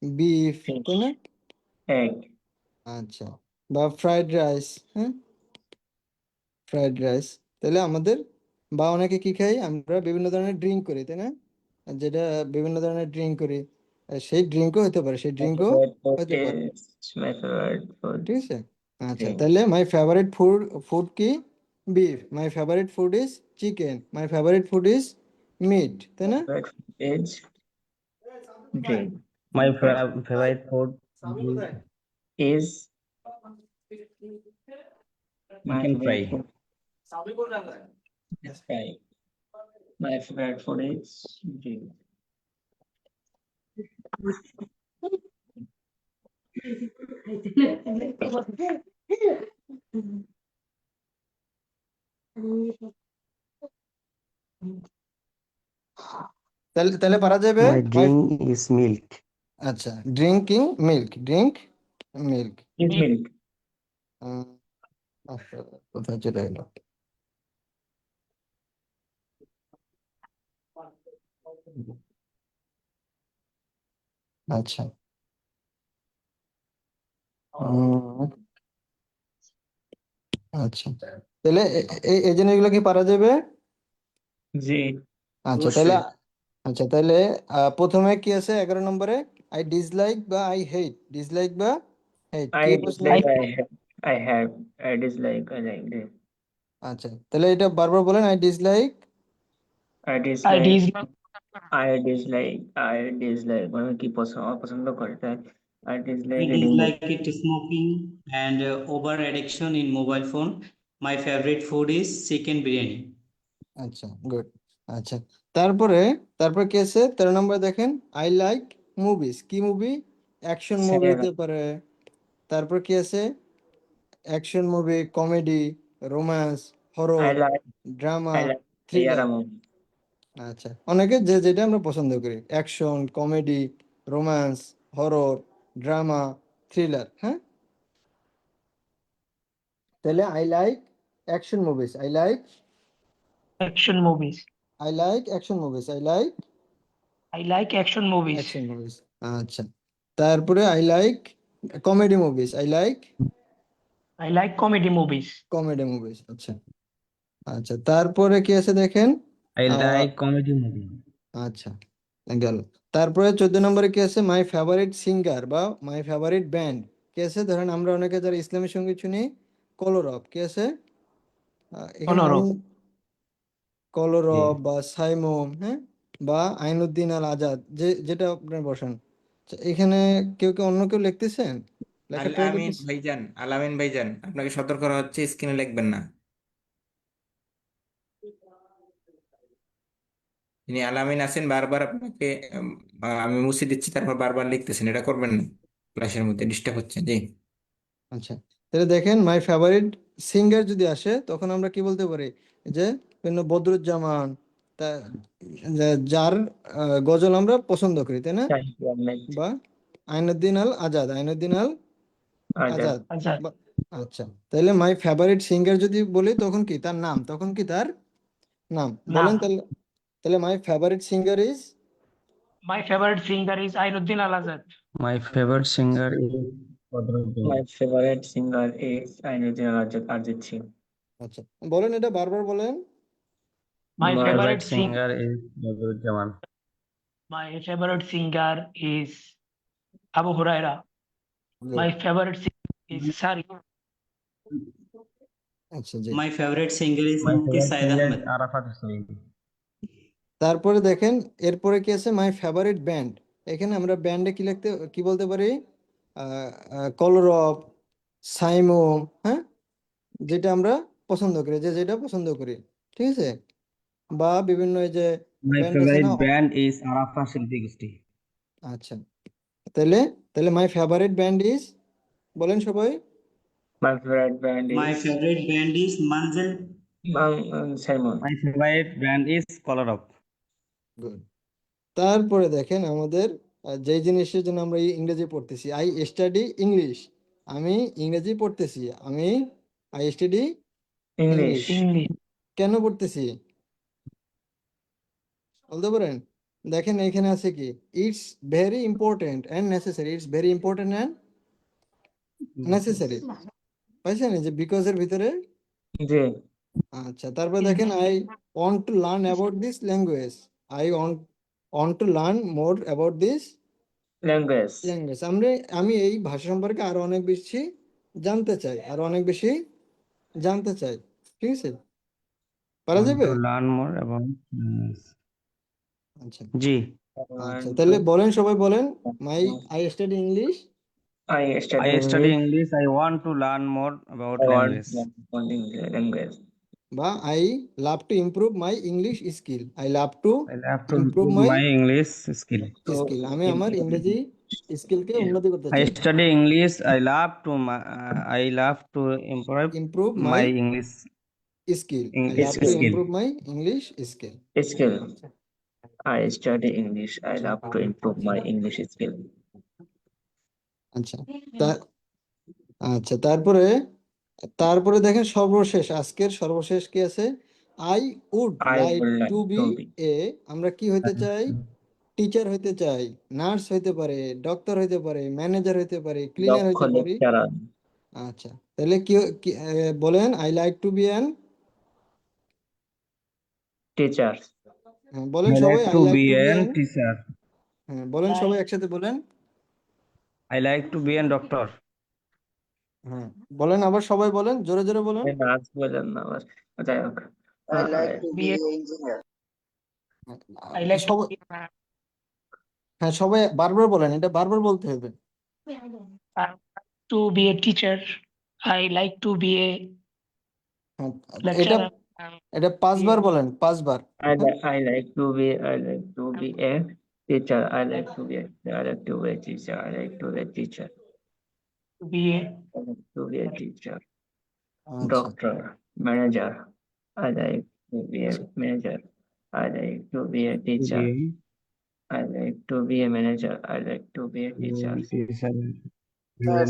[SPEAKER 3] বিফ,
[SPEAKER 7] ফিশ
[SPEAKER 3] তাই না?
[SPEAKER 7] এগ
[SPEAKER 3] আচ্ছা, বা ফ্রাইড রাইস, হ্যাঁ ফ্রাইড রাইস। তাহলে আমাদের, বা অনেকে কি খাই আমরা, বিভিন্ন ধরনের ড্রিঙ্ক করি, তাই না? আর যেটা বিভিন্ন ধরনের ড্রিঙ্ক করি, সেই ড্রিঙ্কও হতে পারে, সেই
[SPEAKER 7] মাই
[SPEAKER 3] ড্রিঙ্কও
[SPEAKER 7] ফেভারিট ফুড
[SPEAKER 3] হতে পারে,
[SPEAKER 7] ইজ মাই ফেভারিট ফুড
[SPEAKER 3] ঠিক আছে। আচ্ছা
[SPEAKER 7] জি
[SPEAKER 3] তাহলে মাই ফেভারিট ফুড, ফুড কি beef, my favourite food is chicken, my favourite food is meat, তাই না?
[SPEAKER 7] ফেভারিট ফুড ইজ জি
[SPEAKER 5] My
[SPEAKER 7] right
[SPEAKER 5] favorite food
[SPEAKER 7] is my
[SPEAKER 5] chicken fry.
[SPEAKER 7] favorite food is fry. My favorite food is জি
[SPEAKER 3] তাহলে তাহলে পারা যাবে
[SPEAKER 5] My
[SPEAKER 3] my,
[SPEAKER 5] drink is milk.
[SPEAKER 3] আচ্ছা drinking milk, drink milk.
[SPEAKER 7] is milk
[SPEAKER 3] আচ্ছা কোথায় চলে গেল, আচ্ছা আচ্ছা তাহলে এই জিনিসগুলো কি পারা যাবে?
[SPEAKER 7] জি
[SPEAKER 3] আচ্ছা তাহলে,
[SPEAKER 7] অবশ্যই
[SPEAKER 3] আচ্ছা তাহলে প্রথমে কি আছে 11 নম্বরে, আই ডিসলাইক বা আই হেট, ডিসলাইক বা হেট,
[SPEAKER 7] I
[SPEAKER 3] কে পছন্দ?
[SPEAKER 7] dislike I dislike I like this
[SPEAKER 3] আচ্ছা তাহলে এটা বারবার বলেন, I dislike,
[SPEAKER 7] I
[SPEAKER 2] I
[SPEAKER 7] dislike
[SPEAKER 2] dislike.
[SPEAKER 7] I dislike মানে কি অপছন্দ করে তাই I
[SPEAKER 4] I
[SPEAKER 7] dislike reading books
[SPEAKER 4] dislike it smoking and over addiction in mobile phone. My favorite food is chicken biryani.
[SPEAKER 3] আচ্ছা গুড। আচ্ছা তারপরে, তারপরে কি আছে 13 নম্বরে দেখেন, আই লাইক মুভিজ, কি মুভি, অ্যাকশন মুভি
[SPEAKER 7] Sarah
[SPEAKER 3] হতে পারে। তারপর কি আছে, action movie, comedy, romance,
[SPEAKER 7] I
[SPEAKER 3] horror,
[SPEAKER 7] like
[SPEAKER 3] drama,
[SPEAKER 7] I like
[SPEAKER 3] thriller.
[SPEAKER 7] Sayara movie
[SPEAKER 3] আচ্ছা অনেকে যে যেটা আমরা পছন্দ করি, action, comedy, romance, horror, drama, thriller, হ্যাঁ। তাহলে I like action movies, I like,
[SPEAKER 2] Action movies.
[SPEAKER 3] I like action movies, I like
[SPEAKER 2] I like action movies.
[SPEAKER 3] Action movies. আচ্ছা তারপরে I like comedy movies, I like
[SPEAKER 2] I like comedy movies.
[SPEAKER 3] Comedy movies. আচ্ছা আচ্ছা তারপরে কি আছে দেখেন,
[SPEAKER 5] I
[SPEAKER 3] ah,
[SPEAKER 5] like comedy movie.
[SPEAKER 3] আচ্ছা গেল। তারপরে 14 নম্বরে কি আছে, মাই ফেভারিট সিঙ্গার বা মাই ফেভারিট ব্যান্ড, কি আছে ধরেন আমরা অনেকে যারা ইসলামী সঙ্গীত শুনি, কলরব, কি আছে এখানে নাম,
[SPEAKER 2] Colorado.
[SPEAKER 3] কলরব বা সাইমুম, হ্যাঁ, বা আইনুদ্দিন আল আজাদ, যে যেটা আপনার বসান। আচ্ছা, এখানে কেউ কেউ অন্য কেউ লিখতেছেন, লেখার ট্রাই
[SPEAKER 1] আলামিন
[SPEAKER 3] করতেছেন।
[SPEAKER 1] ভাইজান, আলামিন ভাইজান, আপনাকে সতর্ক করা হচ্ছে, স্ক্রিনে লিখবেন না। যিনি আলামিন আছেন বারবার আপনাকে আমি মুছে দিচ্ছি, তারপর বারবার লিখতেছেন, এটা করবেন না, ক্লাসের মধ্যে ডিস্টার্ব হচ্ছে। জি
[SPEAKER 3] আচ্ছা তাহলে দেখেন মাই ফেভারিট সিঙ্গার যদি আসে তখন আমরা কি বলতে পারি, যে বিভিন্ন বদরুজ্জামান, তা যার গজল আমরা পছন্দ করি, তাই না?
[SPEAKER 7] Thank you Ahmed
[SPEAKER 3] বা আইনুদ্দিন আল আজাদ, আইনুদ্দিন আল
[SPEAKER 7] Ajad
[SPEAKER 3] আজাদ।
[SPEAKER 2] Azad.
[SPEAKER 3] আচ্ছা তাহলে মাই ফেভারিট সিঙ্গার যদি বলি তখন কি তার নাম, তখন কি তার নাম বলেন
[SPEAKER 2] Naam.
[SPEAKER 3] তাহলে। তাহলে my favourite singer is,
[SPEAKER 2] My favorite singer is Ainuddin Al Azad.
[SPEAKER 5] My favorite singer is Badruddin.
[SPEAKER 7] My favorite singer is Ainuddin Arjit Singh
[SPEAKER 3] আচ্ছা বলেন এটা বারবার বলেন।
[SPEAKER 2] My
[SPEAKER 5] My
[SPEAKER 2] favorite
[SPEAKER 5] favorite
[SPEAKER 2] sing
[SPEAKER 5] singer is Badrudjaman.
[SPEAKER 2] My favorite singer is Abu Huraira.
[SPEAKER 3] Good.
[SPEAKER 2] My favorite singer is Sari.
[SPEAKER 3] আচ্ছা জি।
[SPEAKER 4] My favorite singer is
[SPEAKER 5] My
[SPEAKER 4] Mufti
[SPEAKER 5] favorite
[SPEAKER 4] Said
[SPEAKER 5] singer is
[SPEAKER 4] Ahmed.
[SPEAKER 5] Arafat Hussain.
[SPEAKER 3] তারপরে দেখেন এরপরে কি আছে, my favourite band. এখানে আমরা ব্যান্ডে কি লিখতে, কি বলতে পারি, কলরব, সাইমুম, হ্যাঁ, যেটা আমরা পছন্দ করি, যে যেটা পছন্দ করি, ঠিক আছে। বা বিভিন্ন এই যে
[SPEAKER 5] My
[SPEAKER 3] ব্যান্ড আছে না?
[SPEAKER 5] favorite band is Arafa Shilpi Gosti.
[SPEAKER 3] আচ্ছা, তাহলে তাহলে মাই ফেভারিট ব্যান্ড ইজ, বলেন সবাই।
[SPEAKER 7] My favorite band
[SPEAKER 4] My
[SPEAKER 7] is
[SPEAKER 4] favorite band is Manzil.
[SPEAKER 7] Simon.
[SPEAKER 5] My favorite band is Color Up.
[SPEAKER 3] Good. তারপরে দেখেন আমাদের যেই জিনিসের জন্য আমরা ইংরেজি পড়তেছি, আই স্টাডি ইংলিশ, আমি ইংরেজি পড়তেছি, আই স্টাডি ইংলিশ।
[SPEAKER 7] English.
[SPEAKER 3] কেন পড়তেছি বলতে পারেন? দেখেন এখানে আছে কি, it's very important and necessary, it's very important and necessary, পাইছেন এই যে বিকজ এর ভিতরে।
[SPEAKER 7] জি।
[SPEAKER 3] আচ্ছা, তারপর দেখেন I want to learn about this language, I want to learn more about this
[SPEAKER 7] Language.
[SPEAKER 3] Language. আমি এই ভাষা সম্পর্কে আরো অনেক বেশি জানতে চাই, আরো অনেক বেশি জানতে চাই। ঠিক আছে, পারা
[SPEAKER 5] Want
[SPEAKER 3] যাবে?
[SPEAKER 5] to learn more about
[SPEAKER 3] আচ্ছা
[SPEAKER 5] G.
[SPEAKER 3] আচ্ছা, তাহলে বলেন সবাই বলেন, I study English,
[SPEAKER 7] I study
[SPEAKER 5] I study
[SPEAKER 7] English.
[SPEAKER 5] English. I want to learn more about
[SPEAKER 7] I want
[SPEAKER 5] language.
[SPEAKER 7] to learn English language.
[SPEAKER 3] বা I love to improve my English skill, I love to
[SPEAKER 5] I have to
[SPEAKER 3] improve
[SPEAKER 5] improve
[SPEAKER 3] my
[SPEAKER 5] my English skill.
[SPEAKER 3] Skill, আমি আমার ইংরেজি স্কিলকে উন্নতি করতে
[SPEAKER 5] I
[SPEAKER 3] চাই।
[SPEAKER 5] study English. I love to improve
[SPEAKER 3] improve
[SPEAKER 5] my
[SPEAKER 3] my
[SPEAKER 5] English
[SPEAKER 3] skill, I
[SPEAKER 5] English
[SPEAKER 3] love to
[SPEAKER 5] skill.
[SPEAKER 3] Improve my English skill.
[SPEAKER 7] Skill. I study English. I love to improve my English skill.
[SPEAKER 3] আচ্ছা, আচ্ছা, তারপরে তারপরে দেখেন সর্বশেষ, আজকের সর্বশেষ কি আছে, I would
[SPEAKER 7] I
[SPEAKER 3] like
[SPEAKER 7] would like
[SPEAKER 3] to be
[SPEAKER 7] to be
[SPEAKER 3] a, আমরা কি হইতে চাই, টিচার হইতে চাই, নার্স হইতে পারে, ডক্টর হইতে পারে, ম্যানেজার হইতে পারে, ক্লিনার
[SPEAKER 7] দক্ষ
[SPEAKER 3] হইতে পারি।
[SPEAKER 7] লেকচারার।
[SPEAKER 3] আচ্ছা, তাহলে বলেন I like to be an,
[SPEAKER 7] teacher.
[SPEAKER 3] বলেন
[SPEAKER 5] I
[SPEAKER 3] সবাই
[SPEAKER 5] like
[SPEAKER 3] I
[SPEAKER 5] to
[SPEAKER 3] like
[SPEAKER 5] be
[SPEAKER 3] to be an,
[SPEAKER 5] an teacher.
[SPEAKER 3] হ্যাঁ বলেন সবাই একসাথে বলেন,
[SPEAKER 5] I like to be a doctor.
[SPEAKER 3] হ্যাঁ বলেন আবার সবাই বলেন, জোরে জোরে বলেন।
[SPEAKER 7] নার্স বললেন না আবার, যাই হোক।
[SPEAKER 10] I like to be an engineer.
[SPEAKER 2] I like to
[SPEAKER 3] সবাই, হ্যাঁ সবাই বারবার বলেন, এটা বারবার বলতে হবে।
[SPEAKER 2] be a teacher. I like to be a
[SPEAKER 3] হ্যাঁ, এটা
[SPEAKER 2] lecturer.
[SPEAKER 3] এটা 5 বার বলেন, 5 বার।
[SPEAKER 7] I like to be a teacher. I like to be a teacher. I like to be a teacher.
[SPEAKER 2] To be a
[SPEAKER 7] I like to be a teacher.
[SPEAKER 3] আচ্ছা,
[SPEAKER 7] Doctor, manager. I like to be a manager. I like to be a teacher. I like to be a manager. I like to be a teacher.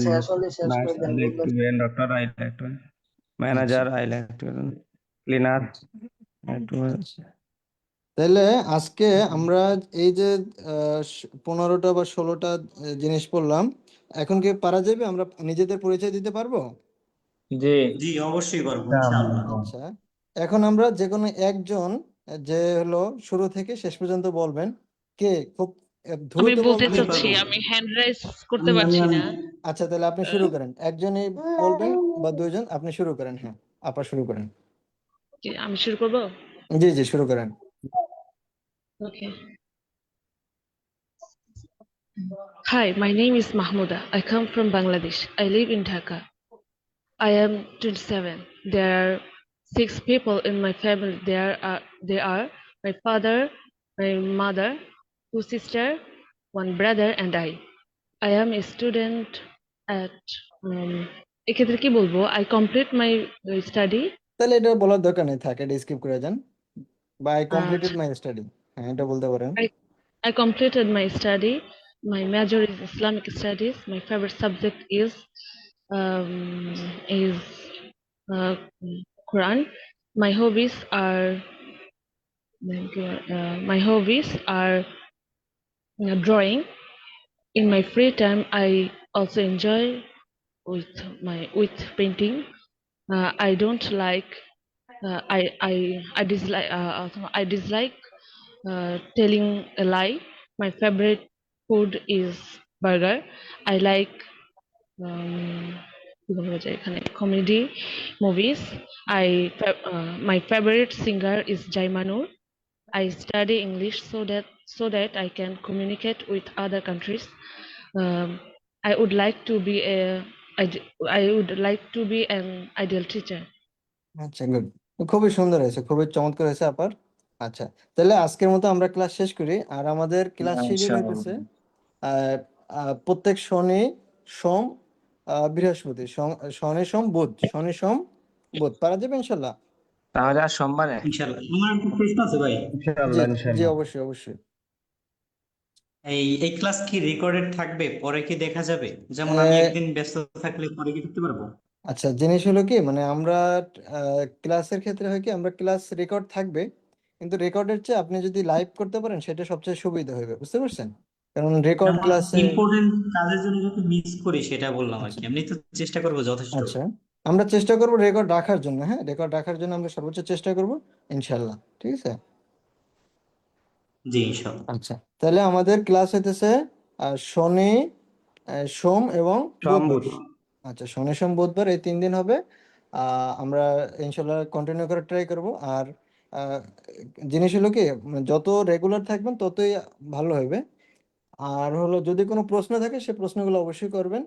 [SPEAKER 10] শেষ হলে শেষ
[SPEAKER 5] Nurse,
[SPEAKER 10] করে
[SPEAKER 5] I
[SPEAKER 10] then
[SPEAKER 5] like to
[SPEAKER 10] বললে।
[SPEAKER 5] be a doctor. I like to manager. I like to cleaner. I like to
[SPEAKER 3] তাহলে আজকে আমরা এই যে 15টা বা 16টা জিনিস পড়লাম, এখন কি পারা যাবে, আমরা নিজেদের পরিচয় দিতে পারবো?
[SPEAKER 7] জি।
[SPEAKER 4] জি অবশ্যই পারবো ইনশাআল্লাহ।
[SPEAKER 3] আচ্ছা, এখন আমরা যে কোনো একজন যে হলো শুরু থেকে শেষ পর্যন্ত বলবেন, কে খুব
[SPEAKER 11] আমি
[SPEAKER 3] দ্রুত
[SPEAKER 11] বলতে
[SPEAKER 3] বলবেন।
[SPEAKER 11] চাচ্ছি আমি হ্যান্ড রাইজ করতে
[SPEAKER 4] আমি
[SPEAKER 11] পারছি না।
[SPEAKER 3] আচ্ছা, তাহলে আপনি শুরু করেন, একজনই বলবেন বা দুইজন, আপনি শুরু করেন। হ্যাঁ, আপা শুরু করেন।
[SPEAKER 11] আমি শুরু করব?
[SPEAKER 3] জি জি, শুরু করেন।
[SPEAKER 11] Okay. Hi, my name is Mahmouda. I come from Bangladesh. I live in Dhaka. I am 27. There are 6 people in my family. They are my father, my mother, 2 sisters, 1 brother, and I. I am a student at এক্ষেত্রে কি বলবো? I complete my study.
[SPEAKER 3] তাহলে এটা বলার দরকার নেই, থাকে, এটা স্কিপ করে যান, বা আই কমপ্লিটেড
[SPEAKER 11] আচ্ছা।
[SPEAKER 3] মাই স্টাডি, হ্যাঁ এটা বলতে পারেন।
[SPEAKER 11] I completed my study. My major is Islamic studies. My favorite subject is uh, Quran. My hobbies are drawing. In my free time, I also enjoy with painting. I don't like. I dislike telling a lie. My favorite food is burger. I like comedy movies. My favorite singer is Jaimanur. I study English so that I can communicate with other countries. Um, I would like to be an ideal teacher.
[SPEAKER 3] আচ্ছা, good, খুবই সুন্দর হয়েছে, খুবই চমৎকার হয়েছে আপার। আচ্ছা, তাহলে আজকের মতো আমরা ক্লাস শেষ করি। আর আমাদের ক্লাস শিডিউল
[SPEAKER 7] ইনশাআল্লাহ।
[SPEAKER 3] হইতেছে প্রত্যেক শনি, সোম, বৃহস্পতি, শনি, সোম, বুধ, শনি, সোম, বুধ পারা যাবে ইনশাল্লাহ।
[SPEAKER 5] তাহলে আর সোমবারে
[SPEAKER 4] ইনশাল্লাহ। আমার একটা প্রশ্ন আছে ভাই,
[SPEAKER 3] জি
[SPEAKER 5] ইনশাআল্লাহ
[SPEAKER 3] জি
[SPEAKER 5] ইনশাআল্লাহ।
[SPEAKER 3] অবশ্যই অবশ্যই।
[SPEAKER 4] এই ক্লাস কি রেকর্ডেড থাকবে, পরে কি দেখা যাবে? যেমন আমি একদিন ব্যস্ত থাকলে পরে কি দেখতে পারবো?
[SPEAKER 3] আচ্ছা, জিনিস হলো কি, মানে আমরা ক্লাসের ক্ষেত্রে হয় কি, আমরা ক্লাস রেকর্ড থাকবে, কিন্তু রেকর্ডের চেয়ে আপনি যদি লাইভ করতে পারেন সেটা সবচেয়ে সুবিধা হবে, বুঝতে পারছেন? কারণ রেকর্ড
[SPEAKER 4] যেমন
[SPEAKER 3] ক্লাসে
[SPEAKER 4] ইম্পর্টেন্ট কাজের জন্য যদি মিস করি সেটা বললাম আর
[SPEAKER 3] আচ্ছা
[SPEAKER 4] কি, এমনি তো চেষ্টা করবো যথেষ্ট।
[SPEAKER 3] আচ্ছা, আমরা চেষ্টা করব রেকর্ড রাখার জন্য, হ্যাঁ, রেকর্ড রাখার জন্য আমরা সর্বোচ্চ চেষ্টা করব ইনশাল্লাহ, ঠিক আছে?
[SPEAKER 4] জি ইনশাল্লাহ।
[SPEAKER 3] আচ্ছা, তাহলে আমাদের ক্লাস হইতেছে শনি, সোম এবং বুধবার।
[SPEAKER 5] সম্বুত।
[SPEAKER 3] আচ্ছা, শনি, সোম, বুধবার এই 3 দিন হবে। আমরা ইনশাল্লাহ কন্টিনিউ করার ট্রাই করব। আর আহ, জিনিস হলো কি, মানে যত রেগুলার থাকবেন ততই ভালো হবে। আর হলো, যদি কোনো প্রশ্ন থাকে সে প্রশ্নগুলো অবশ্যই করবেন।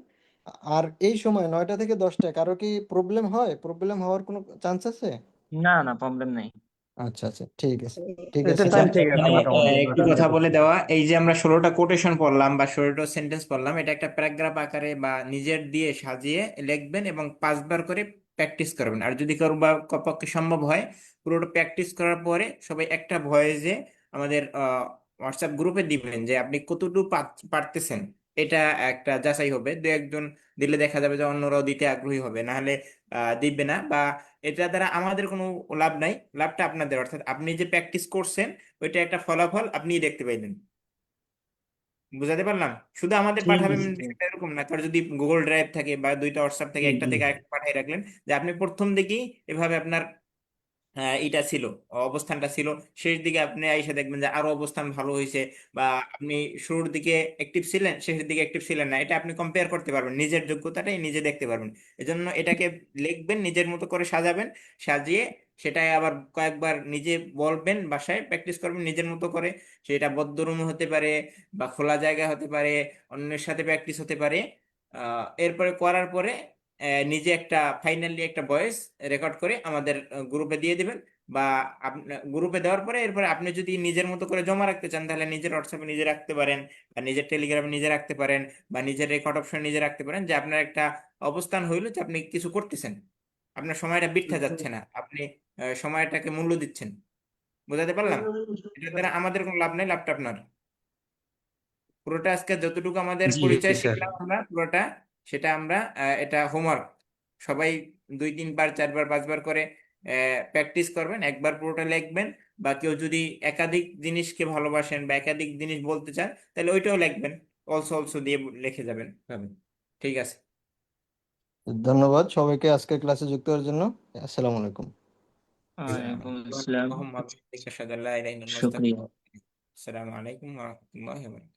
[SPEAKER 3] আর এই সময় 9টা থেকে 10টা কারো কি প্রবলেম হয়? প্রবলেম হওয়ার কোনো চান্স আছে?
[SPEAKER 5] না না, প্রবলেম নেই,
[SPEAKER 3] আচ্ছা আচ্ছা, ঠিক আছে, ঠিক
[SPEAKER 5] এটা
[SPEAKER 3] আছে।
[SPEAKER 1] আচ্ছা,
[SPEAKER 5] টাইম ঠিক আছে
[SPEAKER 1] এখানে
[SPEAKER 5] মোটামুটি
[SPEAKER 1] একটু
[SPEAKER 5] 9টা থেকে
[SPEAKER 1] কথা বলে
[SPEAKER 5] 10টা।
[SPEAKER 1] দেওয়া, এই যে আমরা 16টা কোটেশন পড়লাম বা 16টা সেন্টেন্স পড়লাম, এটা একটা প্যারাগ্রাফ আকারে বা নিজের দিয়ে সাজিয়ে লিখবেন এবং 5বার করে প্র্যাকটিস করবেন। আর যদি কারো বা পক্ষে সম্ভব হয়, পুরোটা প্র্যাকটিস করার পরে সবাই একটা ভয়েসে আমাদের হোয়াটসঅ্যাপ গ্রুপে দিবেন যে আপনি কতটুকু পারতেছেন। এটা একটা যাচাই হবে, দু একজন দিলে দেখা যাবে যে অন্যরাও দিতে আগ্রহী হবে, না হলে দিবে না। বা এটা দ্বারা আমাদের কোনো লাভ নাই, লাভটা আপনাদের, অর্থাৎ আপনি যে প্র্যাকটিস করছেন ওইটা একটা ফলাফল আপনি দেখতে পাইলেন। বুঝাতে পারলাম? শুধু আমাদের
[SPEAKER 4] ঠিক
[SPEAKER 1] পাঠাবেন
[SPEAKER 4] আছে।
[SPEAKER 1] বিষয়টা এরকম না, কারণ যদি গুগল ড্রাইভ থাকে বা দুইটা হোয়াটসঅ্যাপ থেকে,
[SPEAKER 4] জি
[SPEAKER 1] একটা
[SPEAKER 4] জি।
[SPEAKER 1] থেকে আরেকটা পাঠিয়ে রাখলেন, যে আপনি প্রথম দিকেই এভাবে আপনার এটা ছিল, অবস্থানটা ছিল, শেষ দিকে আপনি আইসা দেখবেন যে আরো অবস্থান ভালো হয়েছে। বা আপনি শুরুর দিকে অ্যাক্টিভ ছিলেন, শেষের দিকে অ্যাক্টিভ ছিলেন না, এটা আপনি কম্পেয়ার করতে পারবেন, নিজের যোগ্যতাটাই নিজে দেখতে পারবেন। এজন্য এটাকে লিখবেন, নিজের মতো করে সাজাবেন, সাজিয়ে সেটাই আবার কয়েকবার নিজে বলবেন, বাসায় প্র্যাকটিস করবেন নিজের মতো করে। সেটা বদ্ধ রুমে হতে পারে বা খোলা জায়গা হতে পারে, অন্যের সাথে প্র্যাকটিস হতে পারে। এরপরে করার পরে নিজে একটা ফাইনালি একটা ভয়েস রেকর্ড করে আমাদের গ্রুপে দিয়ে দিবেন। বা গ্রুপে দেওয়ার পরে এরপরে আপনি যদি নিজের মতো করে জমা রাখতে চান, তাহলে নিজের হোয়াটসঅ্যাপে নিজে রাখতে পারেন, বা নিজের টেলিগ্রামে নিজে রাখতে পারেন, বা নিজের রেকর্ড অপশন নিজে রাখতে পারেন, যে আপনার একটা অবস্থান হইলো যে আপনি কিছু করতেছেন, আপনার সময়টা বৃথা যাচ্ছে না, আপনি সময়টাকে মূল্য দিচ্ছেন। বুঝাতে পারলাম? এটার দ্বারা আমাদের কোনো লাভ নাই, লাভটা আপনার। পুরোটা আজকে যতটুকু আমাদের
[SPEAKER 5] জি
[SPEAKER 1] পরিচয়
[SPEAKER 5] স্যার।
[SPEAKER 1] শিখলাম আমরা পুরোটা, সেটা আমরা এটা হোমওয়ার্ক সবাই 2 3 বার 4 বার 5 বার করে প্র্যাকটিস করবেন, একবার পুরোটা লিখবেন। বা কেউ যদি একাধিক জিনিসকে ভালোবাসেন বা একাধিক জিনিস বলতে চান, তাহলে ওইটাও লিখবেন, অলসো অলসো দিয়ে লিখে যাবেন ভাবে। ঠিক আছে।
[SPEAKER 3] ধন্যবাদ সবাইকে আজকের ক্লাসে যুক্ত হওয়ার জন্য। আসসালামু আলাইকুম।
[SPEAKER 7] ওয়ালাইকুম আসসালাম,
[SPEAKER 1] আসসালামু আলাইকুম ওয়া রাহমাতুল্লাহি ওয়া বারাকাতুহু।
[SPEAKER 7] শুক্রিয়া।
[SPEAKER 1] আসসালামু আলাইকুম ওয়া রাহমাতুল্লাহি ওয়া বারাকাতুহু।